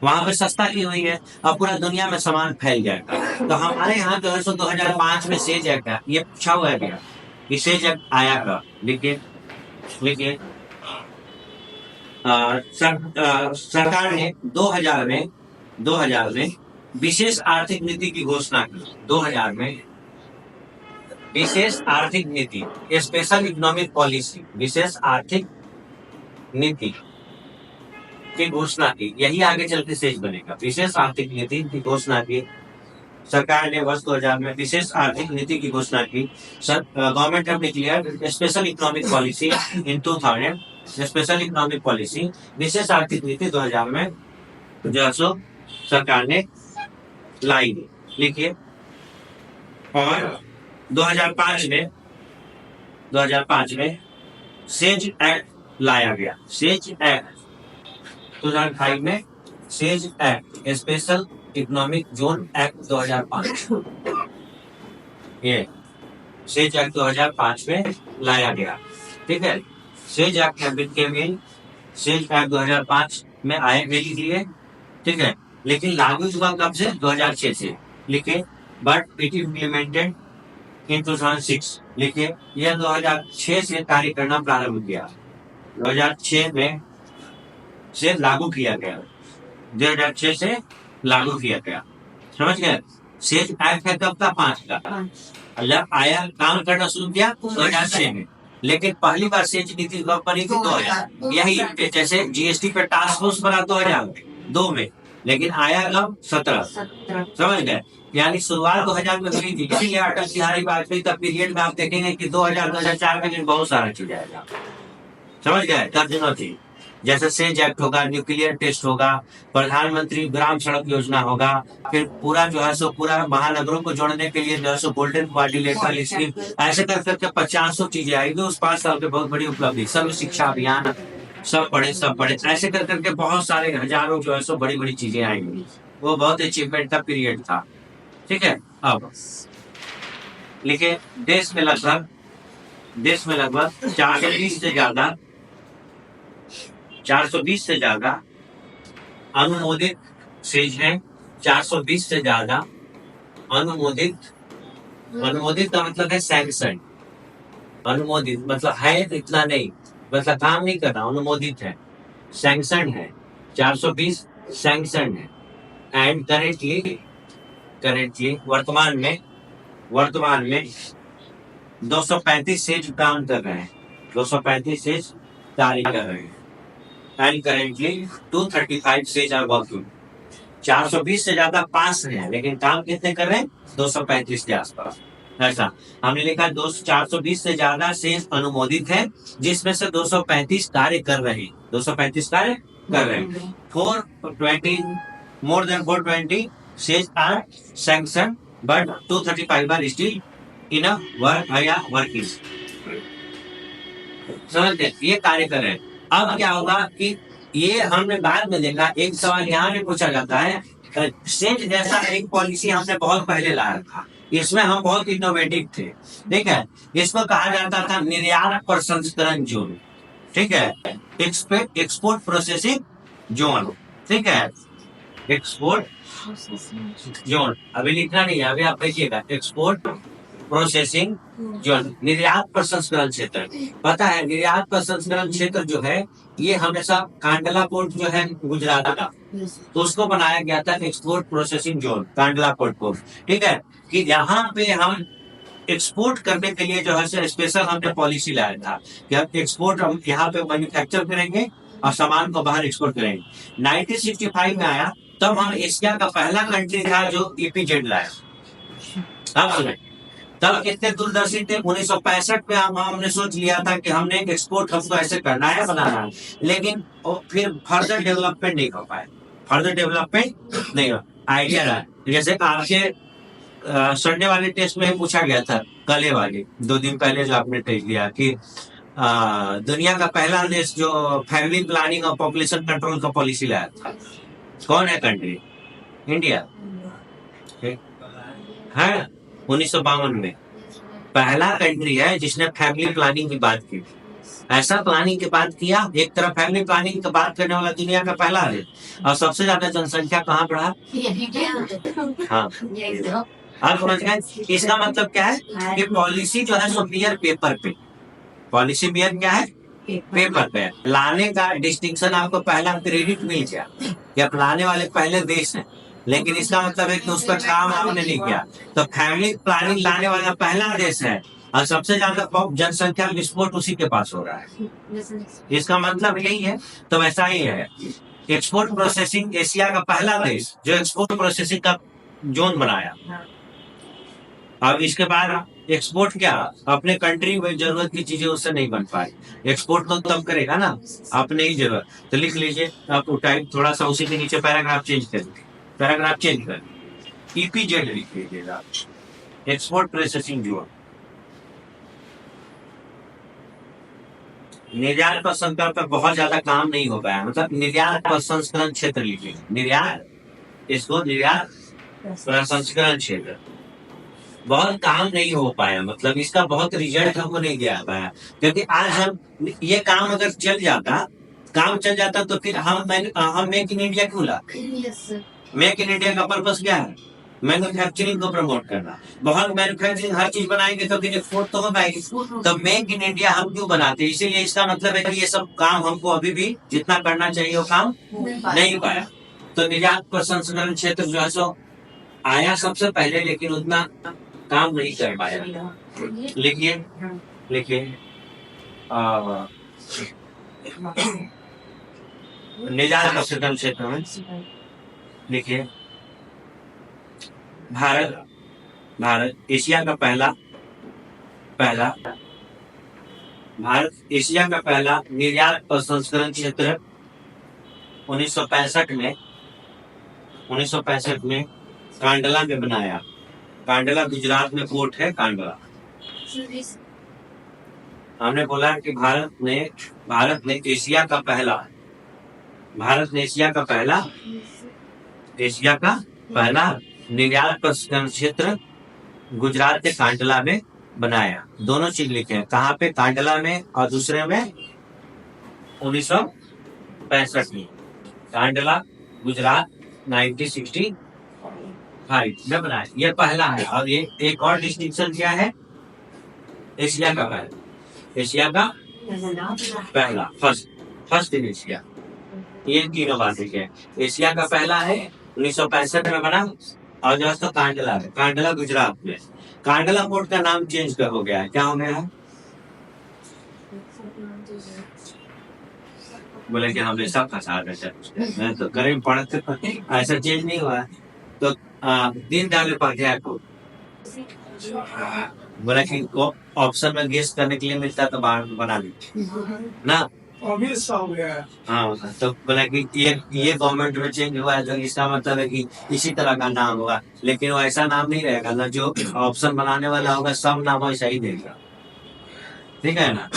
वहां पर सस्ता की हुई है, और पूरा दुनिया में सामान फैल जाएगा। तो हमारे यहाँ जो है 2005 में सेज एक्ट है, ये पूछा हुआ है भैया, ये सेज एक्ट आया का। लेकिन सरकार ने 2000 में विशेष आर्थिक नीति की घोषणा की। 2000 में विशेष आर्थिक नीति, स्पेशल इकोनॉमिक पॉलिसी, विशेष आर्थिक नीति की घोषणा की। यही आगे चलकर सेज बनेगा। विशेष आर्थिक नीति की घोषणा की सरकार ने वर्ष 2000 में विशेष आर्थिक नीति की घोषणा की। Government of declared special economic policy in 2000। Special economic policy, विशेष आर्थिक नीति 2000 में जो सरकार ने लाई। लिखिए, और 2005 में सेज एक्ट लाया गया। सेज एक्ट 2005 में says act, special economic zone act 2005, ये सेज एक्ट 2005 में लाया गया, ठीक है। सेज एक्ट सेज एक्ट 2005 में आए के लिए, ठीक है। लेकिन लागू हुआ कब से? 2006 से। लिखे, बट इट इम्प्लीमेंटेड इन 2006। लिखे, यह 2006 से कार्य करना प्रारंभ किया। 2006 में से लागू किया गया। 2006 से लागू किया गया, समझ गए। सेज एक्ट है कब का? 5 का। जब आया काम करना शुरू किया 2006 में। लेकिन पहली बार सेज नीति कब बनी थी? 2000। यही जैसे जीएसटी पे टास्क फोर्स बना 2002 में, लेकिन आया कब? 17। समझ गए। यानी शुरुआत 2000 में हुई थी। इसीलिए अटल बिहारी वाजपेयी का पीरियड में आप देखेंगे कि 2000-2004 के दिन बहुत सारा चीज आएगा, समझ गए। दर्जनों थी, जैसे सेज एक्ट होगा, न्यूक्लियर टेस्ट होगा, प्रधानमंत्री ग्राम सड़क योजना होगा, फिर पूरा जो है सो पूरा महानगरों को जोड़ने के लिए जो है सो गोल्डन क्वाड्रिलेटरल स्कीम, ऐसे कर करके 500 चीजें आएगी उस 5 साल के। बहुत बड़ी उपलब्धि। सर्व शिक्षा अभियान, सब पढ़े ऐसे कर करके बहुत सारे हजारों जो है सो बड़ी बड़ी चीजें आएंगी। वो बहुत अचीवमेंट का पीरियड था। ठीक है, अब लिखे देश में लगभग 420 से ज्यादा अनुमोदित सेज हैं। 420 से ज्यादा अनुमोदित का मतलब है सैंक्शन। अनुमोदित मतलब है इतना नहीं, मतलब काम नहीं कर रहा, अनुमोदित है, सैंक्शन है। 420 सैंक्शन है। एंड करेंटली वर्तमान में 235 सेज काम कर रहे हैं। 235 सेज जारी कर रहे हैं। And currently 235 SEZs are working. 420 से ज्यादा पास हैं, लेकिन काम कितने कर रहे हैं? 235 के आसपास। ऐसा हमने लिखा 420 से ज्यादा सेज अनुमोदित है, जिसमें से 235 कार्य कर रहे हैं। 235 कार्य कर रहे हैं। 420 more than 420 says are sanctioned, but 235 are still in a working। समझते? ये कार्य कर रहे हैं। अब क्या होगा कि ये हमने बाद में देखा, एक सवाल यहाँ भी पूछा जाता है, सेज जैसा एक पॉलिसी हमने बहुत पहले लाया था, इसमें हम बहुत इनोवेटिव थे। ठीक है, इसको कहा जाता था निर्यात प्रसंस्करण जोन। ठीक है, एक्सपोर्ट प्रोसेसिंग जोन। ठीक है, एक्सपोर्ट जोन अभी लिखना नहीं है, अभी आप देखिएगा एक्सपोर्ट प्रोसेसिंग जोन, निर्यात प्रसंस्करण क्षेत्र। पता है निर्यात प्रसंस्करण क्षेत्र जो है ये हमेशा कांडला पोर्ट जो है गुजरात का, तो उसको बनाया गया था export processing zone, Kandla port को। ठीक है, कि यहाँ पे हम एक्सपोर्ट करने के लिए जो है स्पेशल हमने पॉलिसी लाया था कि एक्सपोर्ट हम यहाँ पे मैन्युफैक्चर करेंगे और सामान को बाहर एक्सपोर्ट करेंगे। 1965 में आया, तब हम एशिया का पहला कंट्री था जो ईपीजेड लाया। तब कितने दूरदर्शी थे। 1965 में हमने सोच लिया था कि हमने एक्सपोर्ट हमको ऐसे करना है, बनाना है, लेकिन फिर फर्दर डेवलपमेंट नहीं हो पाए। आइडिया रहा, जैसे आपके संडे वाले टेस्ट में पूछा गया था, कल वाले 2 दिन पहले जो आपने टेस्ट दिया कि दुनिया का पहला देश जो फैमिली प्लानिंग और पॉपुलेशन कंट्रोल का पॉलिसी लाया था, कौन है कंट्री? इंडिया है। 1952 में पहला कंट्री है जिसने फैमिली प्लानिंग की बात की। ऐसा प्लानिंग की बात किया, एक तरफ फैमिली प्लानिंग की बात करने वाला दुनिया का पहला है, और सबसे ज्यादा जनसंख्या कहाँ बढ़ा? हाँ, आप समझ गए। इसका मतलब क्या है कि पॉलिसी जो है सो बियर पेपर पे, पॉलिसी बियर क्या है? पेपर पे। लाने का डिस्टिंक्शन आपको पहला क्रेडिट मिल गया कि आप लाने वाले पहले देश हैं, लेकिन इसका मतलब है कि उस पर काम आपने नहीं किया। तो फैमिली प्लानिंग लाने वाला पहला देश है और सबसे ज्यादा जनसंख्या विस्फोट उसी के पास हो रहा है। इसका मतलब यही है। तो वैसा ही है, एक्सपोर्ट प्रोसेसिंग एशिया का पहला देश जो एक्सपोर्ट प्रोसेसिंग का जोन बनाया। अब इसके बाद एक्सपोर्ट क्या, अपने कंट्री में जरूरत की चीजें उससे नहीं बन पाई, एक्सपोर्ट तो तब करेगा ना अपने ही जरूरत। तो लिख लीजिए, आप टाइप थोड़ा सा उसी के नीचे पैराग्राफ चेंज कर ईपीजेड लिख लीजिएगा, एक्सपोर्ट प्रोसेसिंग जोन। निर्यात प्रसंस्करण पर बहुत ज्यादा काम नहीं हो पाया, मतलब निर्यात प्रसंस्करण क्षेत्र लिखिए, निर्यात प्रसंस्करण क्षेत्र बहुत काम नहीं हो पाया, मतलब इसका बहुत रिजल्ट हमको नहीं दिया पाया। क्योंकि आज हम ये काम अगर चल जाता तो फिर हम मेक इन इंडिया क्यों ला? मेक इन इंडिया का पर्पस क्या है? मैन्युफैक्चरिंग को प्रमोट करना। बहुत मैन्युफैक्चरिंग हर चीज बनाएंगे तो फिर एक्सपोर्ट तो हो पाएगी। तो मेक इन इंडिया हम क्यों बनाते हैं? इसीलिए इसका मतलब है कि ये सब काम हमको अभी भी जितना करना चाहिए वो काम नहीं पाया। तो निर्यात प्रसंस्करण क्षेत्र जो है सो आया सबसे पहले, लेकिन उतना काम नहीं कर पाया। लिखिए निर्यात प्रसंस्करण क्षेत्र में लिखिए भारत एशिया का पहला निर्यात प्रसंस्करण क्षेत्र 1965 में कांडला में बनाया। कांडला गुजरात में पोर्ट है कांडला। हमने बोला कि भारत ने एशिया का पहला निर्यात प्रसंस्करण क्षेत्र गुजरात के कांडला में बनाया। दोनों चीज लिखे हैं, कहाँ पे? कांडला में, और दूसरे में 1965 में। कांडला गुजरात 1965 में बनाया, ये पहला है। और ये एक और डिस्टिंक्शन क्या है? एशिया का पहला, फर्स्ट इन एशिया। ये तीनों बातें हैं। एशिया का पहला है, 1965 में बना, और जो है तो कांडला है, कांडला गुजरात में। कांडला पोर्ट का नाम चेंज हो गया है, क्या हो गया है? बोले कि हमने सब फंसा रहे तो करीब पढ़ते ऐसा चेंज नहीं हुआ है। तो दीनदयाल उपाध्याय को बोला कि ऑप्शन में गेस करने के लिए मिलता तो बना ली ना, ऑब्वियस हो गया है। हाँ, तो बोला कि ये गवर्नमेंट में चेंज हुआ है, तो इसका मतलब है कि इसी तरह का नाम होगा, लेकिन वो ऐसा नाम नहीं रहेगा ना, जो ऑप्शन बनाने वाला होगा सब नाम वैसा ही देगा, ठीक है ना?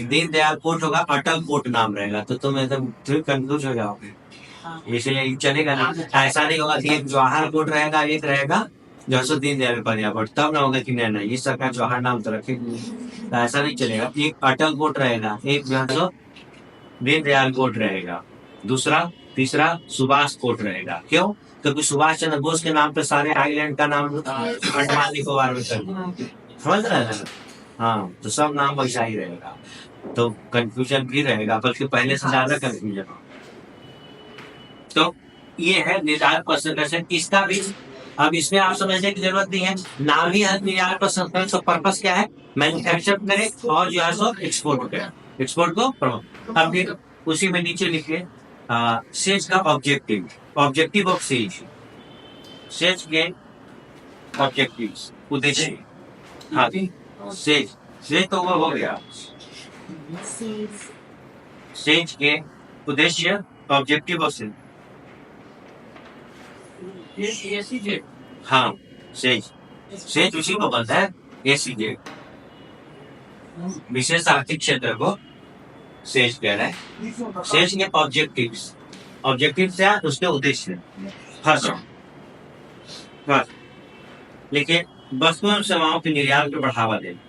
दीनदयाल पोर्ट होगा, अटल पोर्ट नाम रहेगा, तो तुम एकदम कंफ्यूज हो जाओगे, इसलिए चलेगा ना। ऐसा नहीं होगा कि एक जवाहर पोर्ट रहेगा, एक रहेगा जो सो दीनदयाल उपाध्याय पोर्ट, तब ना होगा कि नहीं ये सरकार जवाहर नाम तो रखेगी, तो ऐसा नहीं चलेगा। एक अटल पोर्ट रहेगा, एक जो है सो दीनदयाल पोर्ट रहेगा, दूसरा तीसरा सुभाष पोर्ट रहेगा। क्यों? क्योंकि सुभाष चंद्र बोस के नाम पे सारे आइलैंड का नाम अंडमान निकोबार में कर दिया, समझ रहे हैं? हाँ, तो सब नाम वैसा ही रहेगा, तो कंफ्यूजन भी रहेगा, बल्कि पहले से ज्यादा कंफ्यूजन। तो ये है निर्यात प्रसंस्करण, इसका भी अब इसमें आप समझने की जरूरत नहीं है, नाम ही है निर्यात प्रसंस्करण, तो पर्पस क्या है? मैन्युफैक्चर करे और जो है सो एक्सपोर्ट करे, एक्सपोर्ट को प्रमोट। अब फिर उसी में नीचे लिखिए सेज का ऑब्जेक्टिव ऑफ सेज के ऑब्जेक्टिव्स, उद्देश्य। हाँ, सेज तो वो हो गया, सेज के उद्देश्य, ऑब्जेक्टिव ऑफ सेज। हाँ, सेज उसी को बनता है, एसीजे विशेष आर्थिक क्षेत्र को सेज कह रहे हैं। सेज के ऑब्जेक्टिव्स क्या? उसके उद्देश्य। फर्स्ट लेकिन वस्तु एवं सेवाओं के निर्यात को बढ़ावा देना,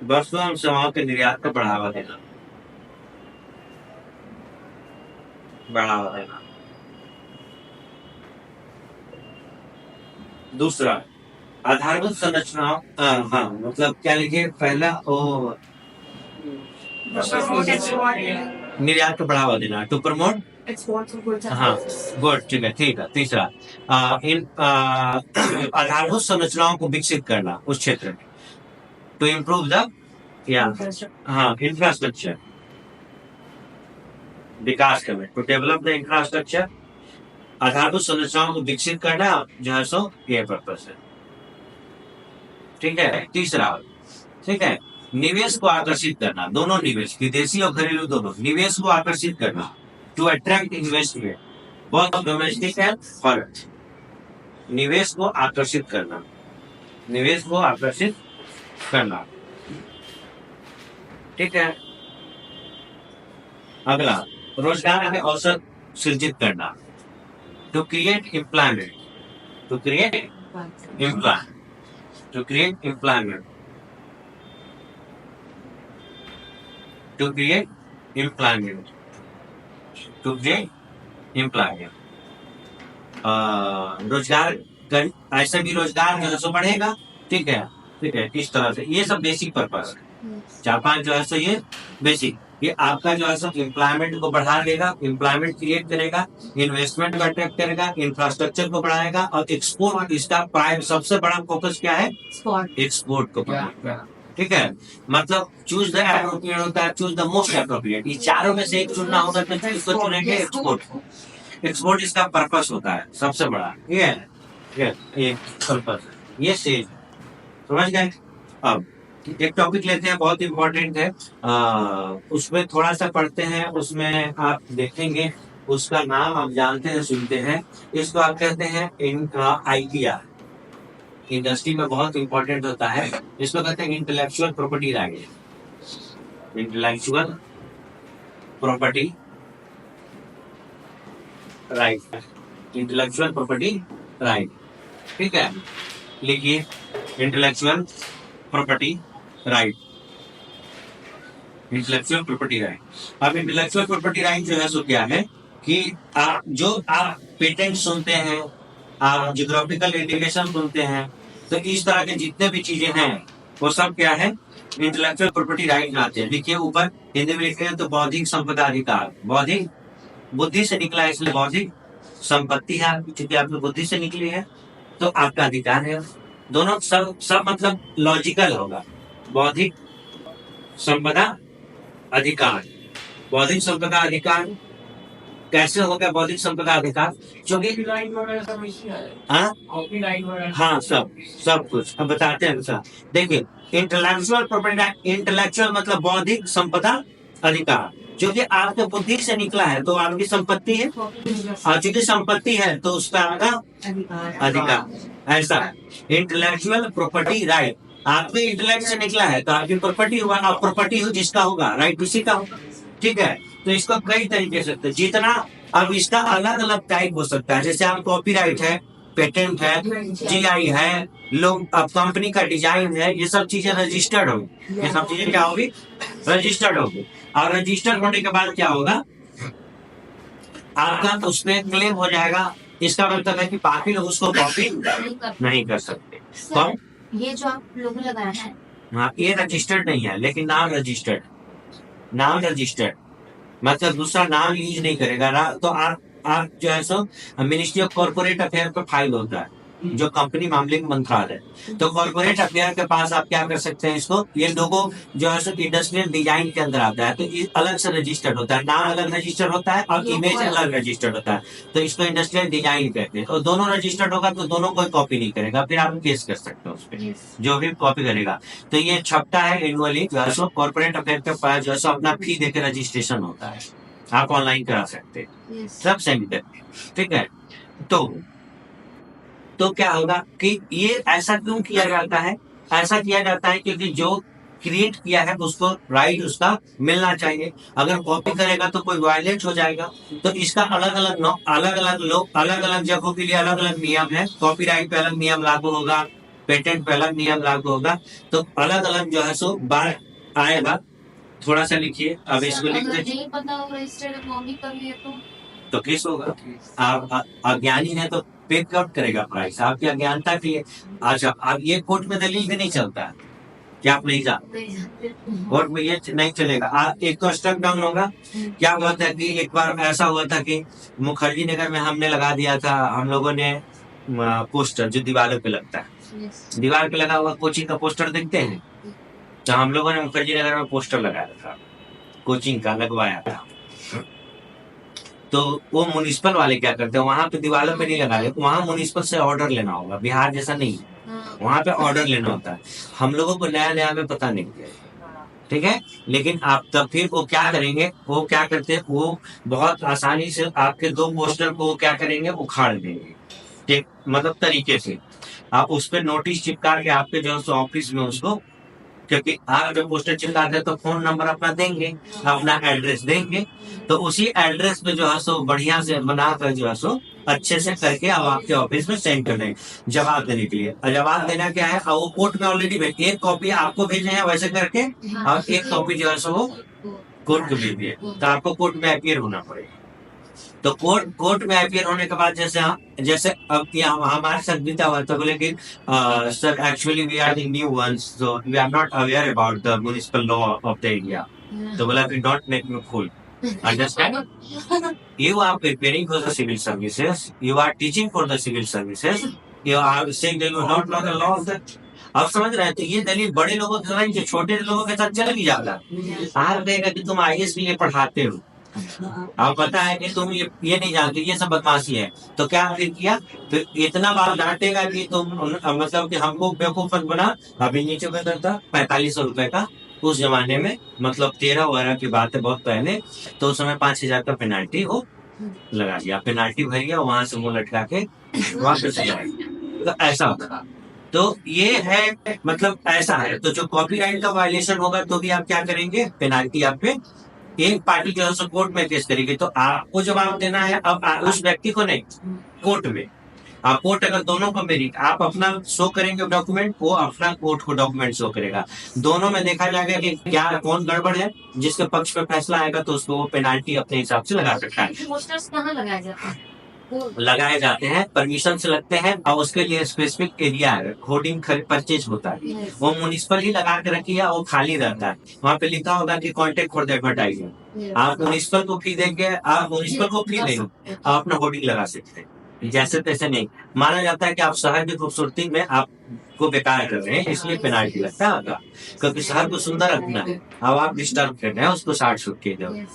वस्तु एवं सेवाओं के निर्यात को बढ़ावा देना। दूसरा आधारभूत संरचनाओं, हाँ मतलब क्या लिखे? पहला निर्यात को बढ़ावा देना, टू प्रमोट एक्सपोर्ट। हाँ, गुड, ठीक है। तीसरा इन आधारभूत संरचनाओं को विकसित करना उस क्षेत्र में, टू इम्प्रूव द इंफ्रास्ट्रक्चर, विकास करना, टू डेवलप द इंफ्रास्ट्रक्चर। आधारभूत संरचनाओं को विकसित करना जो है सो ये पर्पस है, ठीक है। तीसरा, ठीक है, निवेश को आकर्षित करना, दोनों निवेश, विदेशी और घरेलू दोनों, निवेश को आकर्षित करना, to attract investment, both domestic and foreign. निवेश को आकर्षित करना, ठीक है। अगला, रोजगार के अवसर सृजित करना, to create employment, to create employment, to create employment, रोजगार ऐसा भी रोजगार जो है सो बढ़ेगा, ठीक है। इस तरह से ये सब बेसिक पर्पस है, 4-5 जो है सो ये बेसिक, ये आपका जो है सो एम्प्लॉयमेंट को बढ़ा देगा, एम्प्लॉयमेंट क्रिएट करेगा, इन्वेस्टमेंट को अट्रैक्ट करेगा, इंफ्रास्ट्रक्चर को बढ़ाएगा, और एक्सपोर्ट, इसका प्राइम सबसे बड़ा फोकस क्या है? एक्सपोर्ट को बढ़ाएगा, ठीक है। मतलब चूज द एप्रोप्रिएट होता है, चूज द मोस्ट एप्रोप्रिएट, ये चारों में से एक चुनना होगा तो इसको चुनेंगे, एक्सपोर्ट इसका पर्पस होता है सबसे बड़ा, ये पर्पस, ये सेज, समझ गए। अब एक टॉपिक लेते हैं, बहुत इंपॉर्टेंट है, उसमें थोड़ा सा पढ़ते हैं, उसमें आप देखेंगे उसका नाम आप जानते हैं, सुनते हैं, इसको आप कहते हैं आइडिया, इंडस्ट्री में बहुत इंपॉर्टेंट होता है, इसको कहते हैं intellectual property right. Intellectual property right, intellectual property right, ठीक है। लिखिए intellectual property right, intellectual property right. अब इंटेलेक्चुअल प्रॉपर्टी राइट जो है सो क्या है कि आप पेटेंट सुनते हैं, आप जियोग्राफिकल इंडिकेशन सुनते हैं, तो इस तरह के जितने भी चीजें हैं वो सब क्या है, इंटेलेक्चुअल प्रॉपर्टी राइट आते हैं। देखिए ऊपर हिंदी में लिखे हैं तो बौद्धिक संपदा अधिकार, बौद्धिक बुद्धि से निकला है इसलिए बौद्धिक संपत्ति है, क्योंकि आपकी बुद्धि से निकली है तो आपका अधिकार है। दोनों सब मतलब लॉजिकल होगा। बौद्धिक संपदा अधिकार, बौद्धिक संपदा अधिकार कैसे होगा बौद्धिक संपदा अधिकार, क्योंकि हाँ सब कुछ अब बताते हैं सर। देखिए इंटेलेक्चुअल प्रॉपर्टी, इंटेलेक्चुअल मतलब बौद्धिक संपदा अधिकार, जो कि आपके बुद्धि से निकला है तो आपकी संपत्ति है, और चूंकि संपत्ति है तो उस पर आपका अधिकार। ऐसा इंटेलेक्चुअल प्रॉपर्टी राइट, आपके इंटेलेक्ट से निकला है तो आपकी प्रॉपर्टी हुआ, और प्रॉपर्टी हो जिसका होगा राइट उसी का होगा, ठीक है। तो इसको कई तरीके से जितना, अब इसका अलग अलग टाइप हो सकता है, जैसे आप कॉपीराइट है, पेटेंट है, जीआई है, लोग अब कंपनी का डिजाइन है, ये सब चीजें रजिस्टर्ड होगी, ये सब चीजें क्या होगी, रजिस्टर्ड होगी। और रजिस्टर्ड होने के बाद क्या होगा, आपका उसमें क्लेम हो जाएगा। इसका मतलब है कि बाकी लोग उसको कॉपी नहीं कर सकते। तो ये जो आप लोगो लगाया है, हाँ ये रजिस्टर्ड नहीं है, लेकिन नाम रजिस्टर्ड, नाम रजिस्टर्ड मतलब दूसरा नाम यूज नहीं करेगा ना। तो आप जो है सो मिनिस्ट्री ऑफ कॉर्पोरेट अफेयर पे फाइल होता है, जो कंपनी मामले में मंत्रालय, तो कॉर्पोरेट अफेयर के पास आप क्या कर सकते हैं, इसको ये लोगो जो है सो इंडस्ट्रियल डिजाइन के अंदर आता है, तो ये अलग से रजिस्टर्ड होता है, नाम अलग रजिस्टर्ड होता है और इमेज अलग रजिस्टर्ड होता है, तो इसको इंडस्ट्रियल डिजाइन कहते हैं। और दोनों रजिस्टर्ड होगा तो दोनों कोई कॉपी नहीं करेगा, फिर आप केस कर सकते हो उस पर, जो भी कॉपी करेगा। तो ये छपता है एनुअली, जो है सो कॉर्पोरेट अफेयर के पास जो है सो अपना फी देकर रजिस्ट्रेशन होता है, आप ऑनलाइन करा सकते हैं, सब सेंड करके, ठीक है। तो क्या होगा कि ये ऐसा क्यों किया जाता है, ऐसा किया जाता है क्योंकि जो क्रिएट किया है उसको राइट उसका मिलना चाहिए। अगर कॉपी करेगा तो कोई वायलेट हो जाएगा, तो इसका अलग अलग लोग अलग अलग जगहों के लिए अलग अलग नियम है। कॉपीराइट पे अलग नियम लागू होगा, पेटेंट पे अलग नियम लागू होगा, तो अलग अलग जो है सो बार आएगा। थोड़ा सा लिखिए, अब इसको लिखते तो केस होगा। आप अज्ञानी है तो पे कट करेगा प्राइस, आपकी अज्ञानता के लिए। अच्छा अब ये कोर्ट में दलील भी नहीं चलता है कि आप नहीं जानते, कोर्ट में ये नहीं चलेगा। एक तो स्टक डाउन होगा। क्या हुआ था कि एक बार ऐसा हुआ था कि मुखर्जी नगर में हमने लगा दिया था, हम लोगों ने पोस्टर जो दीवारों पे लगता है, दीवार पे लगा हुआ कोचिंग का पोस्टर देखते हैं, तो हम लोगों ने मुखर्जी नगर में पोस्टर लगाया था, कोचिंग का लगवाया था। तो वो म्युनिसिपल वाले क्या करते हैं, वहां पे दीवारों पे नहीं लगा रहे, वहां म्युनिसिपल से ऑर्डर लेना होगा, बिहार जैसा नहीं है, वहां पे ऑर्डर लेना होता है। हम लोगों को नया नया में पता नहीं है, ठीक है। लेकिन आप तब फिर वो क्या करेंगे, वो क्या करते हैं, वो बहुत आसानी से आपके दो पोस्टर को क्या करेंगे, उखाड़ देंगे, ठीक, मतलब तरीके से आप उस पर नोटिस चिपका के आपके जो है ऑफिस में उसको, क्योंकि आप जब पोस्टर चिपकाते हैं तो फोन नंबर अपना देंगे, अपना एड्रेस देंगे, तो उसी एड्रेस पे जो है सो बढ़िया से बनाकर जो है सो अच्छे से करके अब आपके ऑफिस में सेंड कर देंगे जवाब देने के लिए। और जवाब देना क्या है, और वो कोर्ट में ऑलरेडी भेज, एक कॉपी आपको भेजे हैं वैसे करके, और एक कॉपी जो है सो वो कोर्ट को भेज दिए, तो आपको कोर्ट में अपीयर होना पड़ेगा। तो कोर्ट में अपीयर होने के बाद जैसे अब हमारे साथ बीता हुआ था, बोले कि sir actually we are the new ones, so we are not aware about the municipal law of the area. तो बोला कि don't make me fool, understand? You are preparing for the civil services, you are teaching for the civil services, you are saying that you don't know the law of that. आप समझ रहे हैं, तो ये दलील बड़े लोगों के साथ, छोटे लोगों के साथ चल भी जाता है। आप कहेगा कि तुम IAS के लिए पढ़ाते हो, आप पता है कि तुम ये नहीं जानते, ये सब बदमाशी है, तो क्या फिर किया, तो इतना बार डांटेगा कि तुम मतलब कि हमको बेवकूफ बना। अभी नीचे बेहतर था 4500 रुपए का उस जमाने में, मतलब 13 की बात है, बहुत पहले, तो उस समय 5000 का पेनाल्टी हो लगा दिया, पेनाल्टी भरिए वहां से मुंह लटका के वापस जाए, तो ऐसा होता था। तो ये है, मतलब ऐसा है। तो जो कॉपीराइट का वायलेशन होगा तो भी आप क्या करेंगे, पेनाल्टी आप पे एक पार्टी जो है कोर्ट में केस करेगी, तो आपको जवाब देना है अब उस व्यक्ति को नहीं, कोर्ट में। आप कोर्ट अगर दोनों को मेरी, आप अपना शो करेंगे डॉक्यूमेंट, वो अपना कोर्ट को डॉक्यूमेंट शो करेगा, दोनों में देखा जाएगा कि क्या कौन गड़बड़ है। जिसके पक्ष पे फैसला आएगा तो उसको वो पेनाल्टी अपने हिसाब से लगा सकता है। पोस्टर्स कहाँ लगाए जाते हैं? लगाए जाते हैं, परमिशन से लगते हैं, और उसके लिए स्पेसिफिक एरिया है, होर्डिंग परचेज होता है, Yes. वो म्युनिसिपल ही लगा के रखी है, वो खाली रहता है, वहाँ पे लिखा होगा कि contact for the advertisement. Yes. आप म्युनिसिपल को फी देंगे, आप म्युनिसिपल को फी देंगे, आप अपना होर्डिंग लगा सकते हैं। जैसे तैसे नहीं, माना जाता है कि आप शहर की खूबसूरती में आपको बेकार कर रहे हैं, इसलिए पेनाल्टी लगता है आपका, क्योंकि शहर को सुंदर रखना है, अब आप डिस्टर्ब कर रहे हैं उसको 60 फुट के दो, Yes.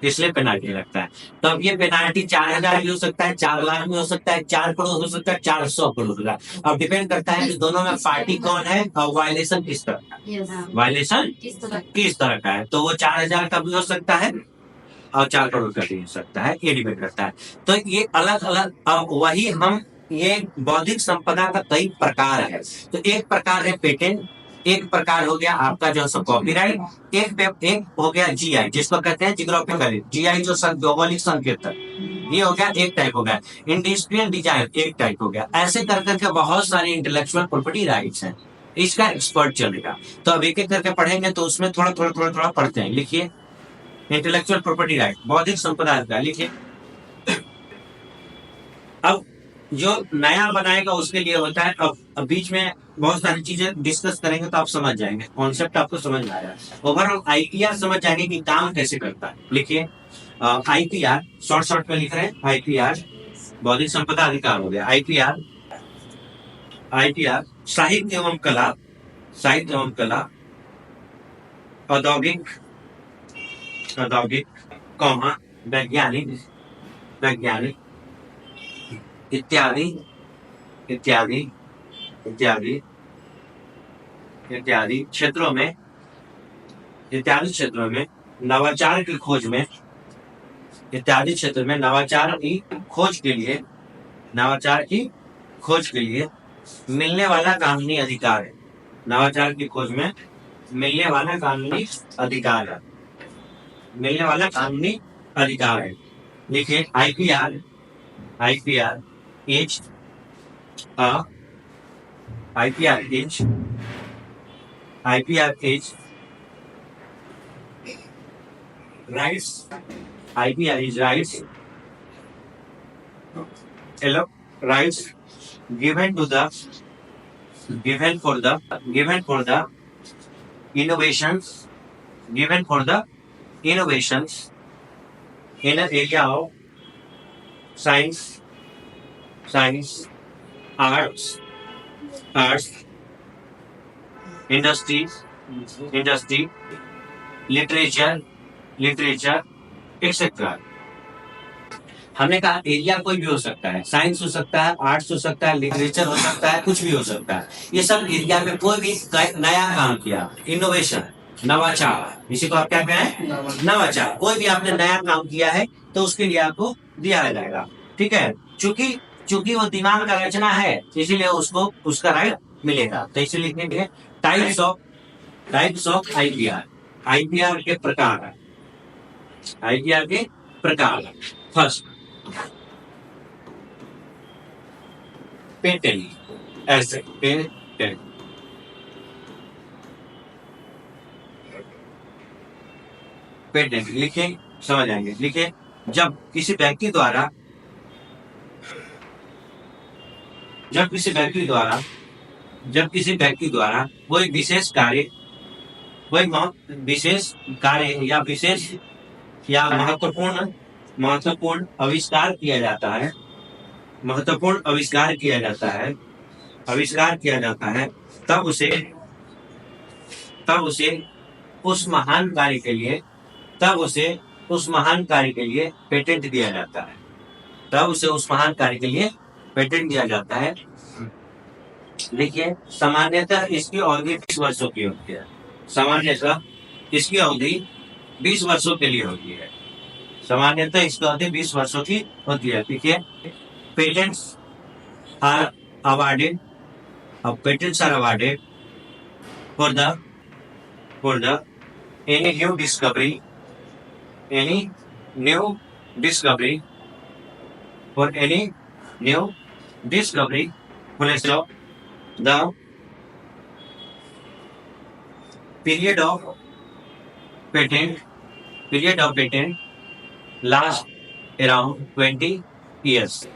इसलिए पेनाल्टी लगता है। तो अब ये पेनाल्टी 4,000 भी हो सकता है, 4 लाख में हो सकता है, 4 करोड़ हो सकता है, 400 करोड़ होगा। अब डिपेंड करता है कि दोनों में पार्टी कौन है और वायलेशन किस तरह का, Yes. वायलेशन किस तरह? किस तरह का है। तो वो 4,000 का भी हो सकता है और 4 करोड़ का भी हो सकता है, ये डिपेंड करता है। तो ये अलग अलग, अब वही हम, ये बौद्धिक संपदा का कई प्रकार है। तो एक प्रकार है पेटेंट, एक प्रकार हो गया आपका जो है कॉपीराइट, एक हो गया जीआई, जिसको कहते हैं जियोग्राफिकल, जीआई जो भौगोलिक संकेतक, ये हो गया एक टाइप हो गया। इंडस्ट्रियल डिजाइन एक टाइप हो गया। ऐसे कर करके बहुत सारे इंटेलेक्चुअल प्रॉपर्टी राइट्स हैं, इसका एक्सपर्ट चलेगा। तो अब एक एक करके पढ़ेंगे तो उसमें थोड़ा पढ़ते हैं। लिखिए इंटेलेक्चुअल प्रॉपर्टी राइट, बौद्धिक संपदा अधिकार, लिखिए। अब जो नया बनाएगा उसके लिए होता है, अब बीच में बहुत सारी चीजें डिस्कस करेंगे तो आप समझ जाएंगे, कॉन्सेप्ट आपको समझ में आएगा। ओवरऑल आईपीआर समझ जाएंगे कि काम कैसे करता है। लिखिए आईपीआर, शॉर्ट में लिख रहे हैं, आईपीआर बौद्धिक संपदा अधिकार हो गया। आईपीआर साहित्य एवं कला, औद्योगिक, कौमा, वैज्ञानिक इत्यादि क्षेत्रों में नवाचार की खोज में, इत्यादि क्षेत्र में नवाचार की खोज के लिए मिलने वाला कानूनी अधिकार है। नवाचार की खोज में मिलने वाला कानूनी अधिकार है। लिखिए IPR is rights. IPR is rights. Hello, rights given for the innovations in an area of science, arts, industry, literature, etc. हमने कहा एरिया कोई भी हो सकता है, साइंस हो सकता है, आर्ट्स हो सकता है, लिटरेचर हो सकता है, कुछ भी हो सकता है। ये सब एरिया में कोई भी नया काम किया, इनोवेशन, नवाचार, इसी को आप क्या कहें, नवाचार। कोई भी आपने नया काम किया है तो उसके लिए आपको दिया जाएगा। ठीक है, चूंकि वो दिमाग का रचना है इसीलिए उसको उसका राइट मिलेगा। तो इसीलिए लिखेंगे टाइप्स ऑफ आईपीआर के प्रकार। फर्स्ट पेटेंट, ऐसे पेटेंट लिखें, समझ आएंगे। लिखे जब किसी व्यक्ति द्वारा कोई विशेष कार्य या महत्वपूर्ण आविष्कार किया जाता है, तब उसे उस महान कार्य के लिए पेटेंट दिया जाता है। देखिए सामान्यतः इसकी अवधि 20 वर्षों की होती है। सामान्यतः इसकी अवधि 20 वर्षों के लिए होती है। सामान्यतः इसकी अवधि 20 वर्षों की होती है। देखिए patents are awarded patents are awarded for the any new discovery, for any new discovery, full stop. The period of patent period of patent lasts around 20 years.